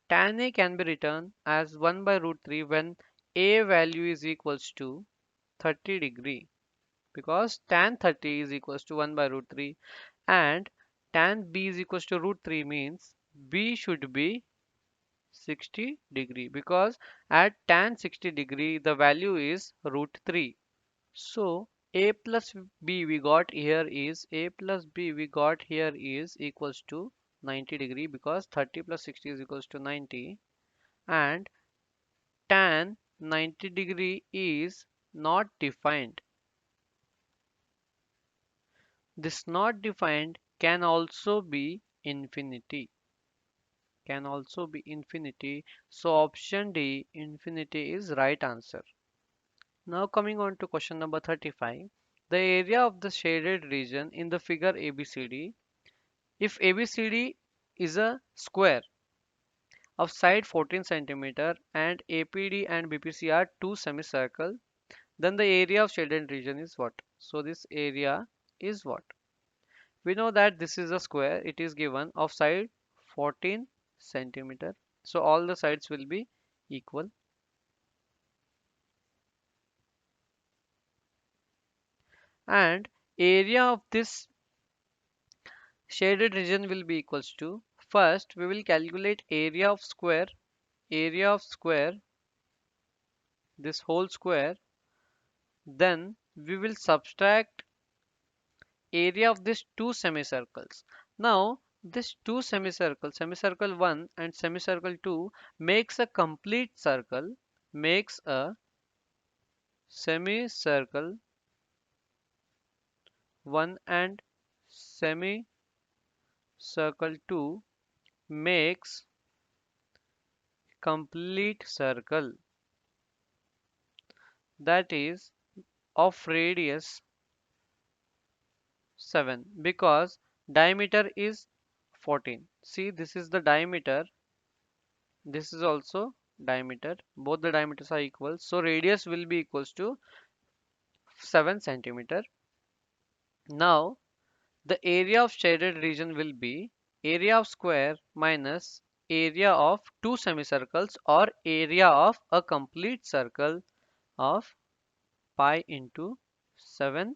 Tan A can be written as 1 by root 3 when A value is equals to 30 degree, because tan 30 is equals to 1 by root 3, and tan B is equals to root 3 means B should be 60 degree, because at tan 60 degree the value is root 3. So a plus b we got here is equals to 90 degree, because 30 plus 60 is equals to 90, and tan 90 degree is not defined. This not defined can also be infinity. So option D, infinity, is right answer. Now coming on to question number 35. The area of the shaded region in the figure ABCD. If ABCD is a square of side 14 centimeter and APD and BPC are two semicircle, then the area of shaded region is what? So this area is what? We know that this is a square. It is given of side 14 centimeter. So all the sides will be equal, and area of this shaded region will be equals to, first we will calculate area of square, this whole square, then we will subtract area of these two semicircles. Now this two semicircle, semicircle 1 and semicircle 2, makes a complete circle, makes a semicircle 1 and semicircle 2 makes complete circle, that is of radius 7, because diameter is 14. See, this is the diameter, this is also diameter, both the diameters are equal, so radius will be equals to 7 centimeter. Now the area of shaded region will be area of square minus area of two semicircles, or area of a complete circle, of pi into 7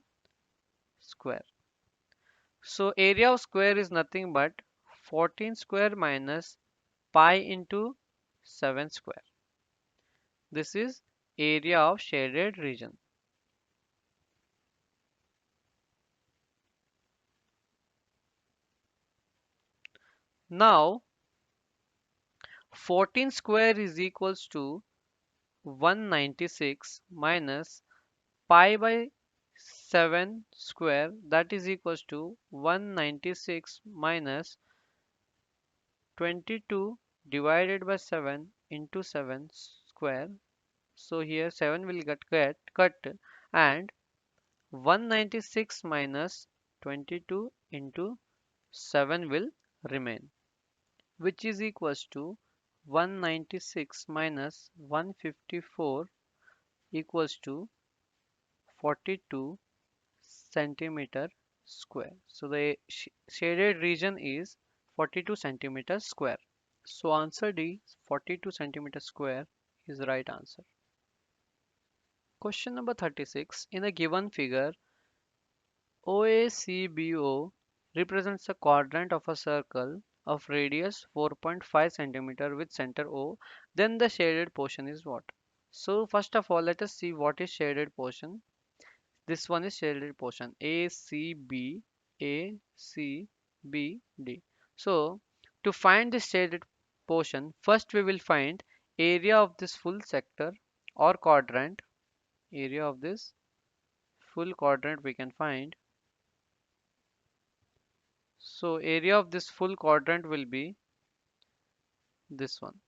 square. So area of square is nothing but 14 square minus pi into 7 square. This is area of shaded region. Now 14 square is equals to 196 minus pi by 7 square, that is equals to 196 minus 22 divided by 7 into 7 square. So here 7 will get cut, and 196 minus 22 into 7 will remain, which is equals to 196 minus 154 equals to 42 centimeter square. So the shaded region is 42 centimeter square. So answer D, 42 centimeter square, is the right answer. Question number 36. In a given figure, OACBO represents a quadrant of a circle of radius 4.5 centimeter with center O. Then the shaded portion is what? So first of all, let us see what is shaded portion. This one is shaded portion, ACB, ACBD. So to find this shaded portion, first we will find area of this full sector or quadrant. Area of this full quadrant we can find. So area of this full quadrant will be this one.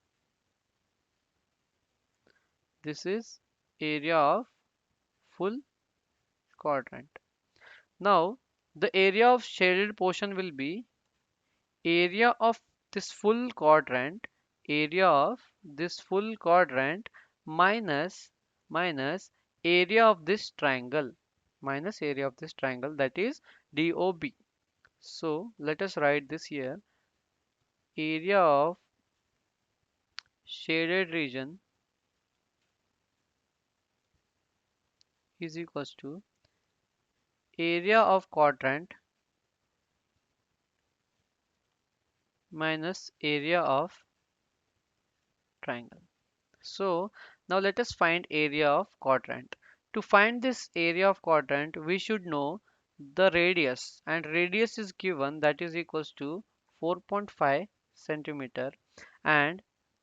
This is area of full quadrant. Now the area of shaded portion will be area of this full quadrant, area of this full quadrant minus minus area of this triangle, minus area of this triangle, that is DOB. So let us write this here. Area of shaded region is equals to area of quadrant minus area of triangle. So now let us find area of quadrant. To find this area of quadrant, we should know the radius, and radius is given, that is equals to 4.5 centimeter, and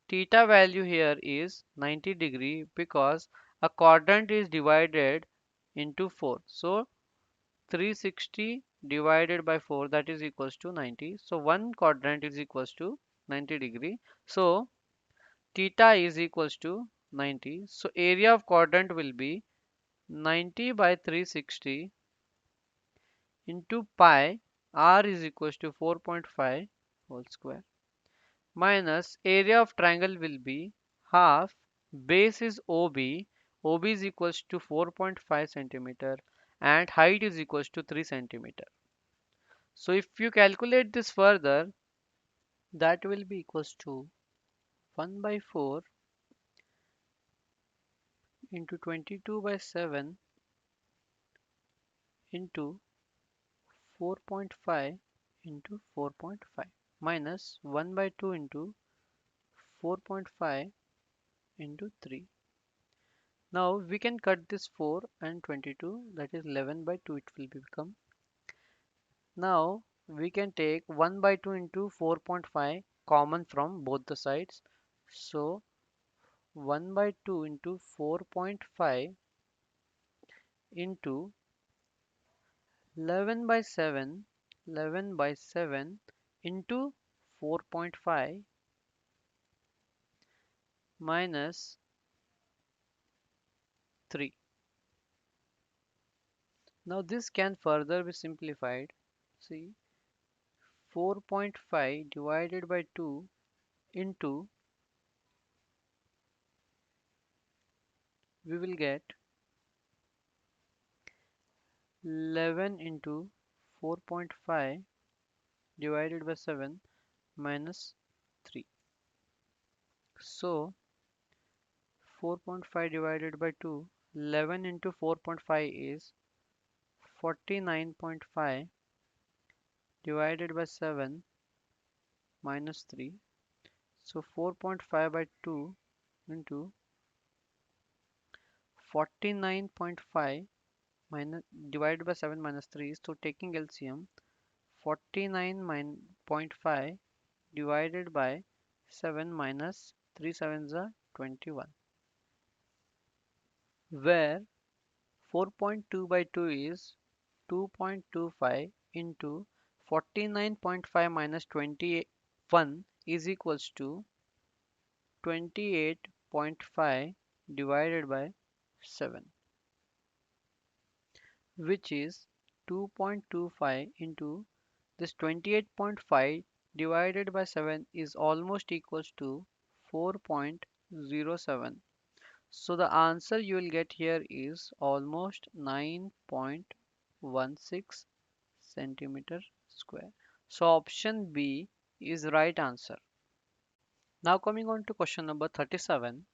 theta value here is 90 degree, because a quadrant is divided into 4. So 360 divided by 4, that is equals to 90. So one quadrant is equals to 90 degree. So theta is equals to 90. So area of quadrant will be 90 by 360 into pi, r is equals to 4.5 whole square, minus area of triangle will be half, base is OB, OB is equals to 4.5 centimeter, and height is equals to 3 centimeter. So if you calculate this further, that will be equals to 1 by 4 into 22 by 7 into 4.5 into 4.5, minus 1 by 2 into 4.5 into 3. Now we can cut this 4 and 22, that is 11 by 2 it will become. Now we can take 1 by 2 into 4.5 common from both the sides. So 1 by 2 into 4.5 into 11 by 7, 11 by 7 into 4.5 minus 3. Now this can further be simplified. See, 4.5 divided by 2 into, we will get 11 into 4.5 divided by 7 minus 3. So 4.5 divided by 2, 11 into 4.5 is 49.5 divided by 7 minus 3. So 4.5 by 2 into 49.5 minus divided by 7 minus 3. So taking LCM, 49.5 divided by 7 minus 3 sevens are 21, where 4.2 by 2 is 2.25 into 49.5 minus 21 is equals to 28.5 divided by 7, which is 2.25 into this 28.5 divided by 7 is almost equals to 4.07. So the answer you will get here is almost 9.16 centimeter square. So option B is right answer. Now coming on to question number 37.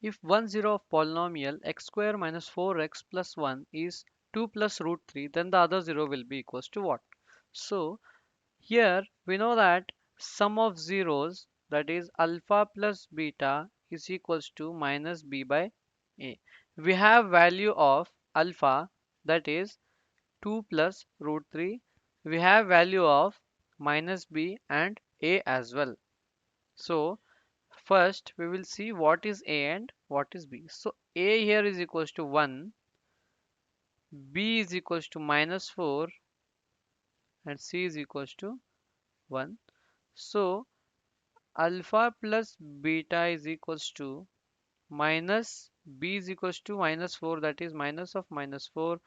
If one zero of polynomial x square minus 4x plus 1 is 2 plus root 3, then the other zero will be equals to what? So here we know that sum of zeros, that is alpha plus beta, is equals to minus b by a. We have value of alpha, that is 2 plus root 3. We have value of minus b and a as well. So first we will see what is a and what is b. So a here is equals to 1, b is equals to minus 4, and c is equals to 1. So alpha plus beta is equals to minus b is equals to minus 4, that is minus of minus 4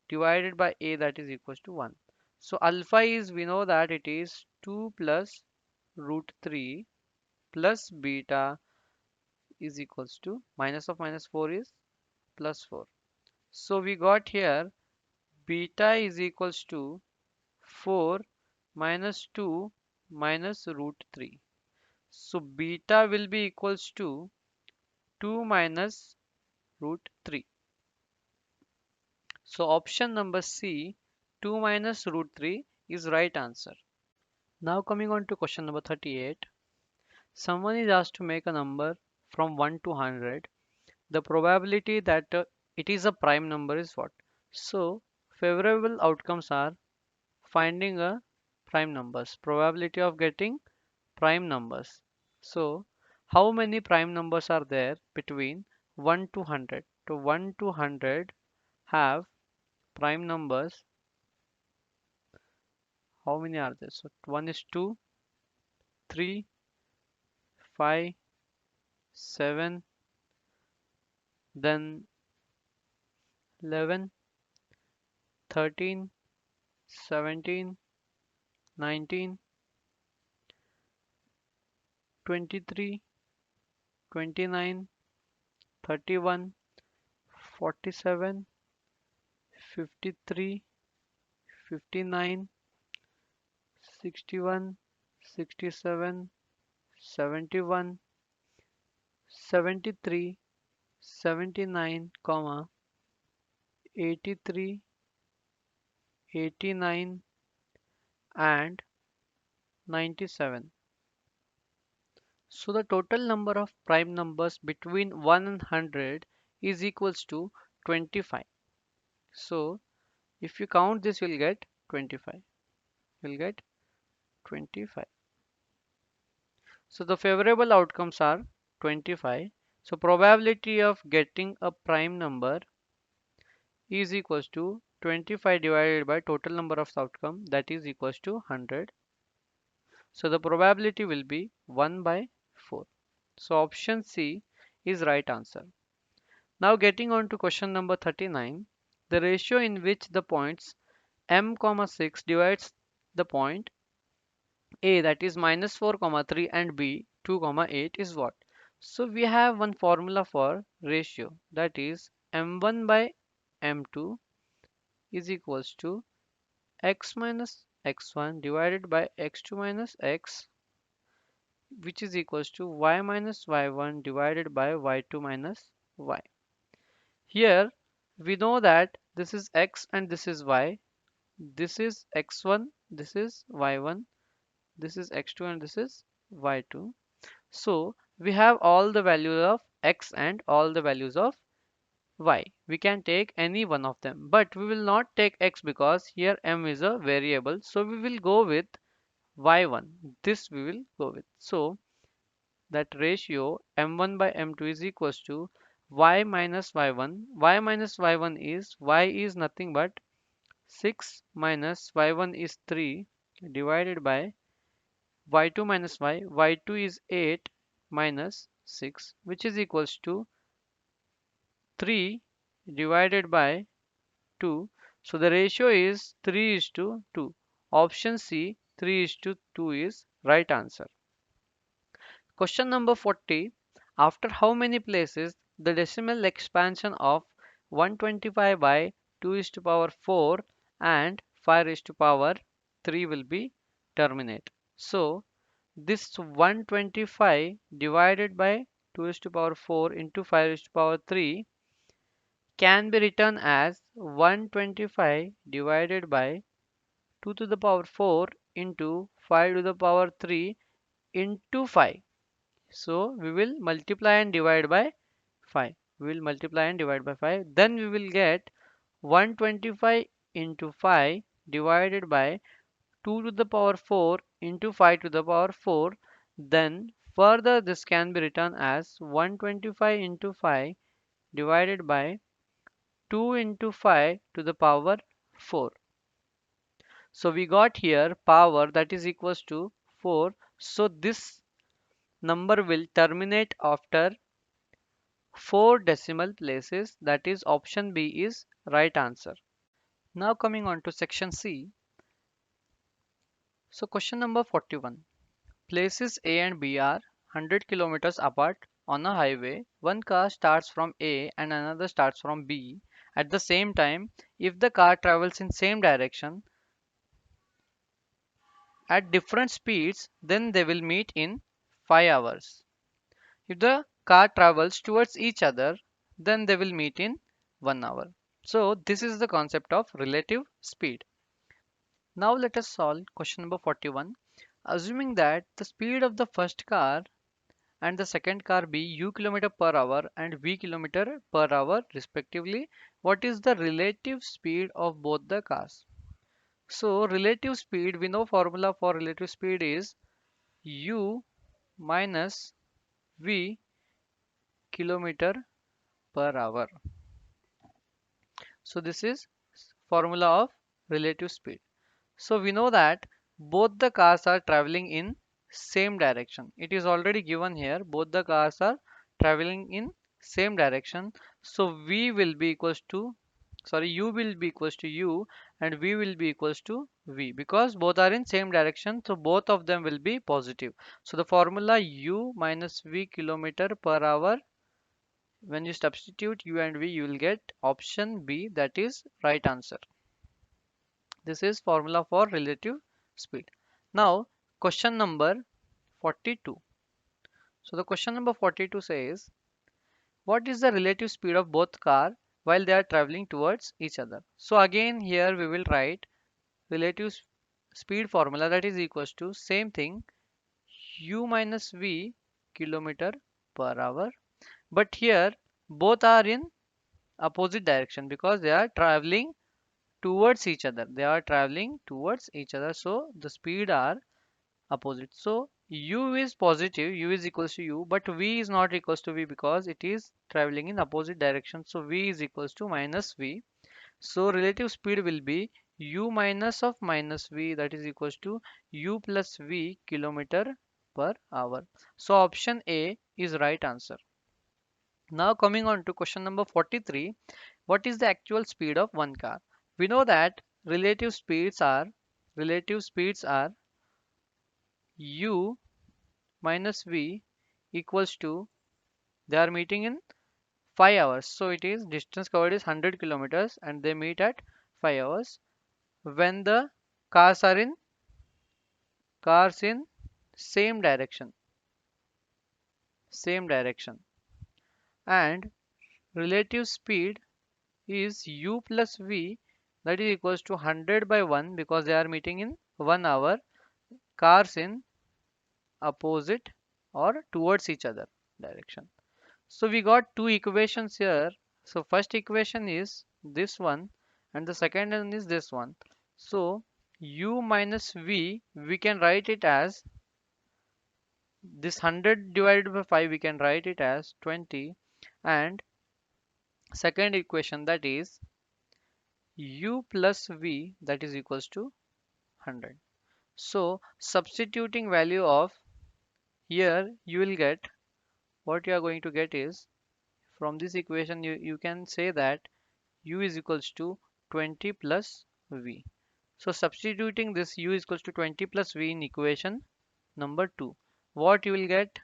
divided by a, that is equals to 1. So alpha is, we know that it is 2 plus root 3 plus beta is equals to minus of minus 4 is plus 4. So we got here beta is equals to 4 minus 2 minus root 3. So beta will be equals to 2 minus root 3. So option number C, 2 minus root 3 is right answer. Now coming on to question number 38. Someone is asked to make a number from 1 to 100. The probability that it is a prime number is what? So favorable outcomes are finding a prime numbers, probability of getting prime numbers. So how many prime numbers are there between 1 to 100? So 1 to 100 have prime numbers. How many are there? So one is 2, 3, 5, 7, then 11, 13, 17, 19, 23, 29, 31, 47, 53, 59, 61, 67, 71, 73, 79, 83, 89, and 97. So the total number of prime numbers between 1 and 100 is equals to 25. So if you count this, you'll get 25. You'll get 25. So the favorable outcomes are 25. So probability of getting a prime number is equals to 25 divided by total number of outcome, that is equals to 100. So the probability will be 1 by 4. So option C is right answer. Now getting on to question number 39. The ratio in which the points m, 6 divides the point A, that is -4, 3, and B, 2, 8 is what? So we have one formula for ratio, that is m1 by m2 is equals to x minus x1 divided by x2 minus x, which is equals to y minus y1 divided by y2 minus y. Here we know that this is x and this is y. This is x1, this is y1, this is x2, and this is y2. So we have all the values of x and all the values of y. We can take any one of them, but we will not take x because here m is a variable. So we will go with y1. This we will go with. So that ratio m1 by m2 is equals to y minus y1. Y minus y1 is y is nothing but 6 minus y1 is 3 divided by y2 minus y. Y2 is 8 minus 6, which is equals to 3 divided by 2. So the ratio is 3 is to 2. Option C, 3 is to 2 is right answer. Question number 40. After how many places the decimal expansion of 125 by 2 is to power 4 and 5 is to power 3 will be terminate? So this 125 divided by 2 is to power 4 into 5 is to power 3 can be written as 125 divided by 2 to the power 4 into 5 to the power 3 into 5. So we will multiply and divide by 5. We will multiply and divide by 5. Then we will get 125 into 5 divided by 2 to the power 4 into 5 to the power 4. Then further this can be written as 125 into 5 divided by 2 into 5 to the power 4. So we got here power that is equals to 4. So this number will terminate after 4 decimal places, that is option B is right answer. Now coming on to section C. So question number 41. Places A and B are 100 kilometers apart on a highway. One car starts from A and another starts from B at the same time. If the car travels in same direction at different speeds, then they will meet in 5 hours. If the car travels towards each other, then they will meet in 1 hour. So this is the concept of relative speed. Now let us solve question number 41. Assuming that the speed of the first car and the second car be u km per hour and v km per hour respectively, what is the relative speed of both the cars? So relative speed, we know formula for relative speed is u minus v kilometer per hour. So this is formula of relative speed. So we know that both the cars are traveling in same direction. It is already given here. Both the cars are traveling in same direction. So v will be equals to, sorry, u will be equals to u and v will be equals to v, because both are in same direction. So both of them will be positive. So the formula u minus v kilometer per hour, when you substitute u and v, you will get option B, that is right answer. This is formula for relative speed. Now question number 42. So the question number 42 says, what is the relative speed of both car while they are traveling towards each other? So again here we will write relative speed formula, that is equals to same thing, u minus v kilometer per hour. But here both are in opposite direction because they are traveling towards each other. They are traveling towards each other. So the speed are opposite. So u is positive, u is equals to u, but v is not equals to v because it is traveling in opposite direction. So v is equals to minus v. So relative speed will be u minus of minus v, that is equals to u plus v kilometer per hour. So option A is right answer. Now coming on to question number 43, what is the actual speed of one car? We know that relative speeds are u minus v equals to, they are meeting in 5 hours. So it is distance covered is 100 kilometers and they meet at 5 hours when the cars are in cars in same direction, same direction. And relative speed is u plus v, that is equals to 100 by 1 because they are meeting in 1 hour, cars in opposite or towards each other direction. So we got two equations here. So first equation is this one and the second one is this one. So u minus v, we can write it as this 100 divided by 5, we can write it as 20, and second equation, that is u plus v, that is equals to 100. So substituting value of here, you will get, what you are going to get is, from this equation you can say that u is equals to 20 plus v. So substituting this u is equals to 20 plus v in equation number 2, what you will get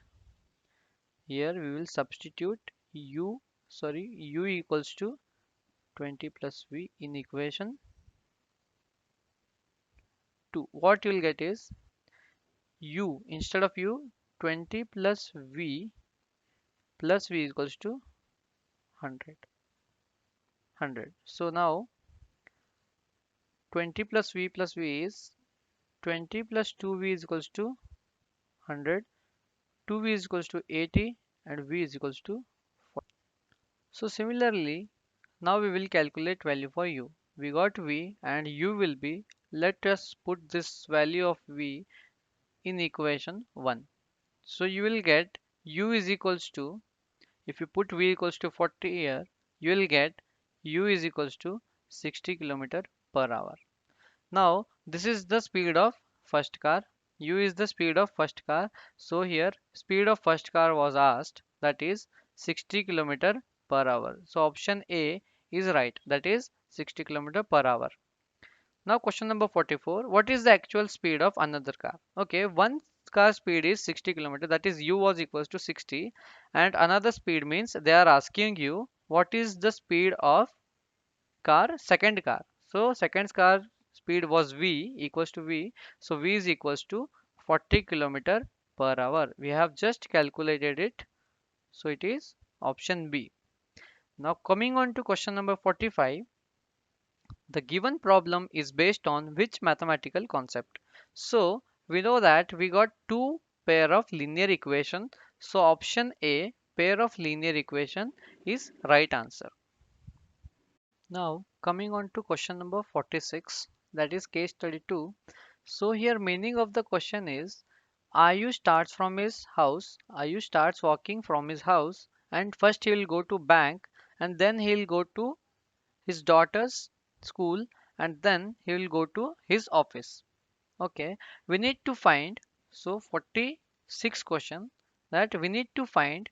here, we will substitute u equals to 20 plus v in equation 2. What you will get is u, instead of u, 20 plus v equals to 100. So now 20 plus v is 20 plus 2v is equals to 100, 2v is equals to 80 and v is equals to 40. So similarly, now we will calculate value for u. We got v and u will be, let us put this value of v in equation 1. So you will get u is equals to, if you put v equals to 40 here, you will get u is equals to 60 kilometer per hour. Now this is the speed of first car, u is the speed of first car. So here speed of first car was asked, that is 60 kilometer per hour. So option A is right, that is 60 kilometer per hour. Now question number 44, what is the actual speed of another car? Okay, one car speed is 60 kilometer, that is u was equals to 60, and another speed means they are asking you what is the speed of second car. So second car speed was v equals to v, so v is equals to 40 kilometer per hour. We have just calculated it, so it is option B. Now coming on to question number 45, the given problem is based on which mathematical concept? So we know that we got two pair of linear equation. So option A, pair of linear equation, is right answer. Now coming on to question number 46, that is case study 2. So here meaning of the question is Ayush starts from his house. Ayush starts walking from his house, and first he will go to bank, and then he will go to his daughter's school, and then he will go to his office. Okay, we need to find, so 46 question, that we need to find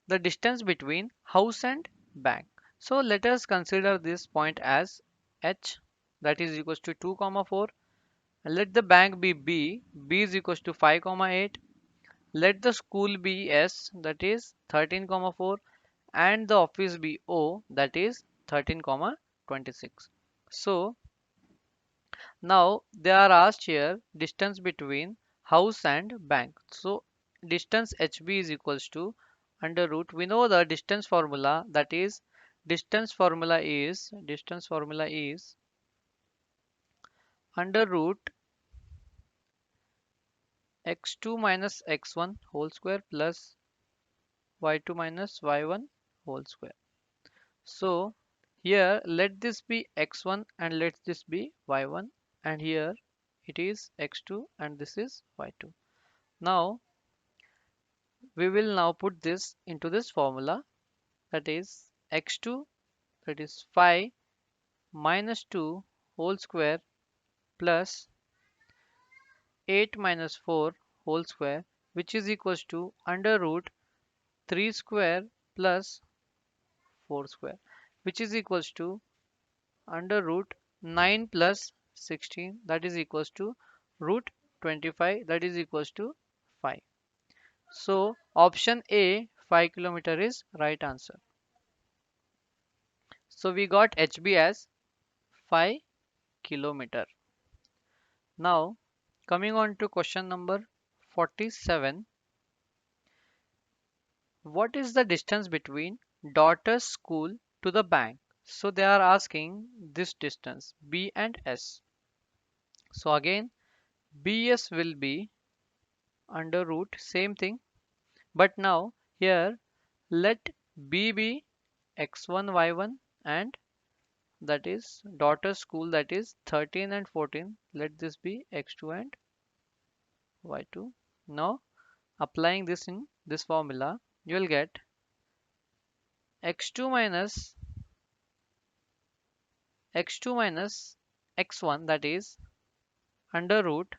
the distance between house and bank. So let us consider this point as h, that is equals to 2 comma 4, and let the bank be b, b is equals to 5 comma 8. Let the school be s, that is 13 comma 4, and the office be o, that is 13 comma 26. So now they are asked here distance between house and bank. So distance HB is equals to under root. We know the distance formula, that is distance formula is under root x2 minus x1 whole square plus y2 minus y1 whole square. So here let this be x1 and let this be y1, and here it is x2 and this is y2. Now we will now put this into this formula, that is x2, that is 5 minus 2 whole square plus 8 minus 4 whole square, which is equals to under root 3 square plus 4 square, which is equals to under root 9 plus 16, that is equals to root 25, that is equals to 5. So option A, 5 kilometer, is right answer. So we got HB as 5 kilometer. Now coming on to question number 47. What is the distance between daughter's school to the bank? So they are asking this distance B and S. So again BS will be under root same thing, but now here let B be x1 y1, and that is daughter's school, that is 13 and 14, let this be x2 and y2. Now applying this in this formula, you will get x2 minus x2 minus x1, that is under root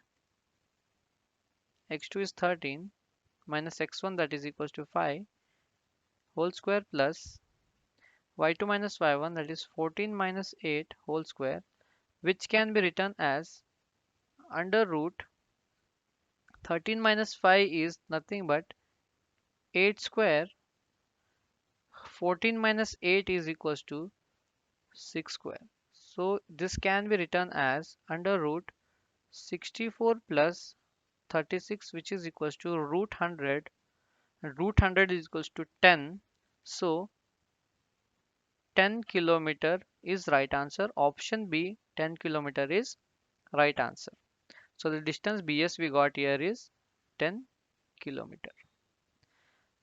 x2 is 13 minus x1, that is equals to 5 whole square plus y2 minus y1, that is 14 minus 8 whole square, which can be written as under root 13 minus 5 is nothing but 8 square, 14 minus 8 is equals to 6 square. So this can be written as under root 64 plus 36, which is equals to root 100, and root 100 is equals to 10. So 10 kilometer is right answer. Option B, 10 kilometer, is right answer. So the distance BS we got here is 10 kilometer.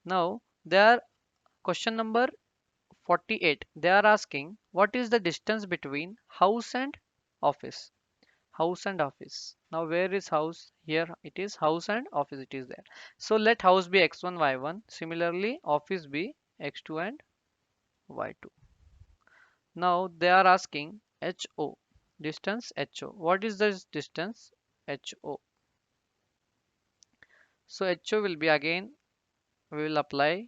Now there, question number 48, they are asking what is the distance between house and office? House and office. Now where is house? Here it is house, and office it is there. So let house be x1 y1, similarly office be x2 and y2. Now they are asking HO, distance HO. What is the distance HO? So HO will be, again we will apply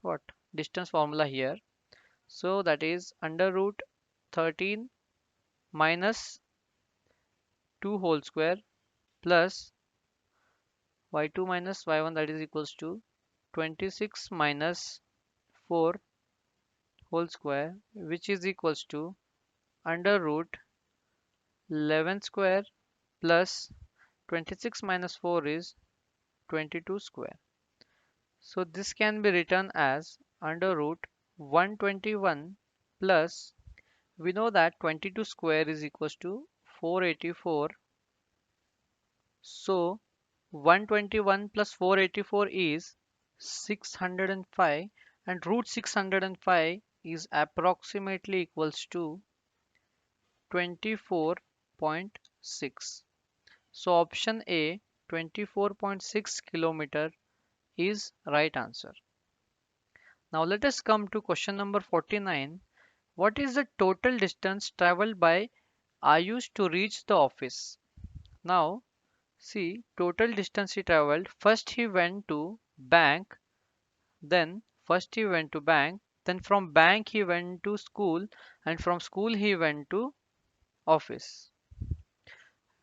what distance formula here. So that is under root 13 minus 2 whole square plus y2 minus y1, that is equals to 26 minus 4 whole square, which is equals to under root 11 square plus 26 minus 4 is 22 square. So this can be written as under root 121 plus, we know that 22 square is equals to 484. So 121 plus 484 is 605, and root 605 is approximately equals to 24.6. So option A, 24.6 kilometer, is right answer. Now let us come to question number 49. What is the total distance traveled by Ayush to reach the office? Now see, total distance he traveled. First he went to bank, then first he went to bank, then from bank he went to school, and from school he went to office.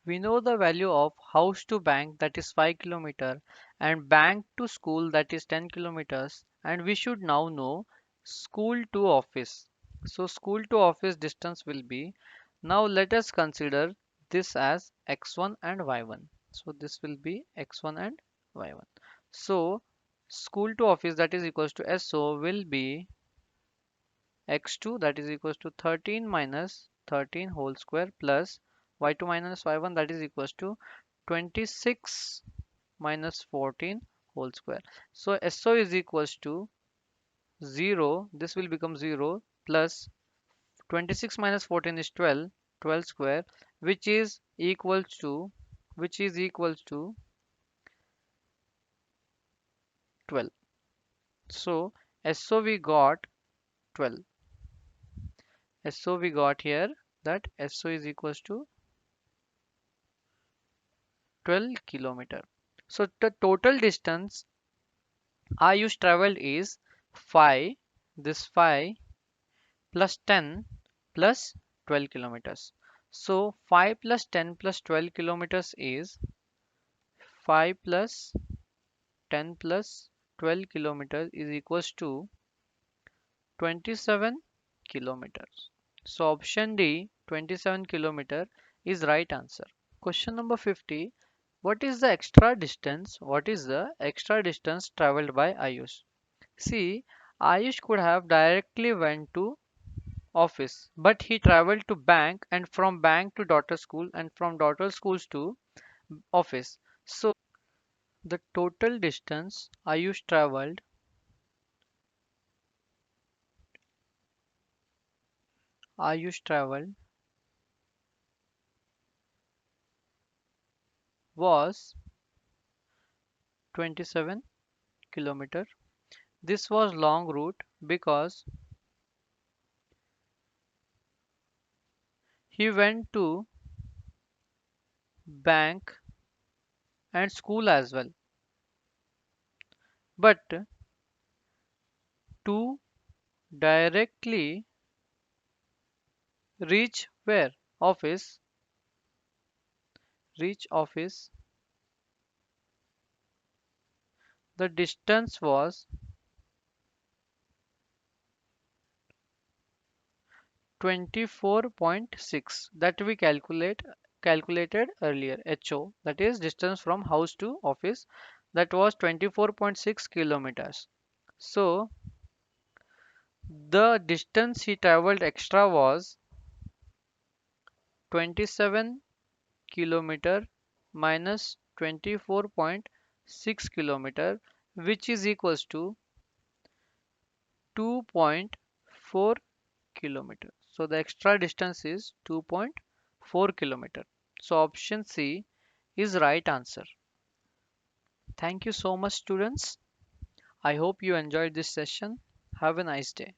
We know the value of house to bank, that is 5 kilometer, and bank to school, that is 10 kilometers, and we should now know school to office. So school to office distance will be, now let us consider this as x1 and y1. So this will be x1 and y1. So school to office, that is equals to SO, will be x2, that is equals to 13 minus 13 whole square, plus y2 minus y1, that is equals to 26 minus 14 whole square. So SO is equals to 0, this will become 0, plus 26 minus 14 is 12, 12 square, which is equals to, which is equals to 12. So SO we got 12. SO we got here that SO is equals to 12 kilometer. So the total distance Ayush traveled is 5, this 5 plus 10 plus 12 kilometers. So 5 plus 10 plus 12 kilometers is 5 plus 10 plus 12 kilometers is equals to 27 kilometers. So option D, 27 kilometer, is right answer. Question number 50. What is the extra distance? What is the extra distance traveled by Ayush? See, Ayush could have directly went to office, but he traveled to bank, and from bank to daughter school, and from daughter schools to office. So the total distance Ayush traveled was 27 kilometer. This was long route because he went to bank and school as well. But to directly reach where? Office, reach office, the distance was 24.6, that we calculated earlier. HO, that is distance from house to office, that was 24.6 kilometers. So the distance he traveled extra was 27 kilometer minus 24.6 kilometer, which is equals to 2.4 kilometer. So the extra distance is 2.4 kilometer. So option C is right answer. Thank you so much, students. I hope you enjoyed this session. Have a nice day.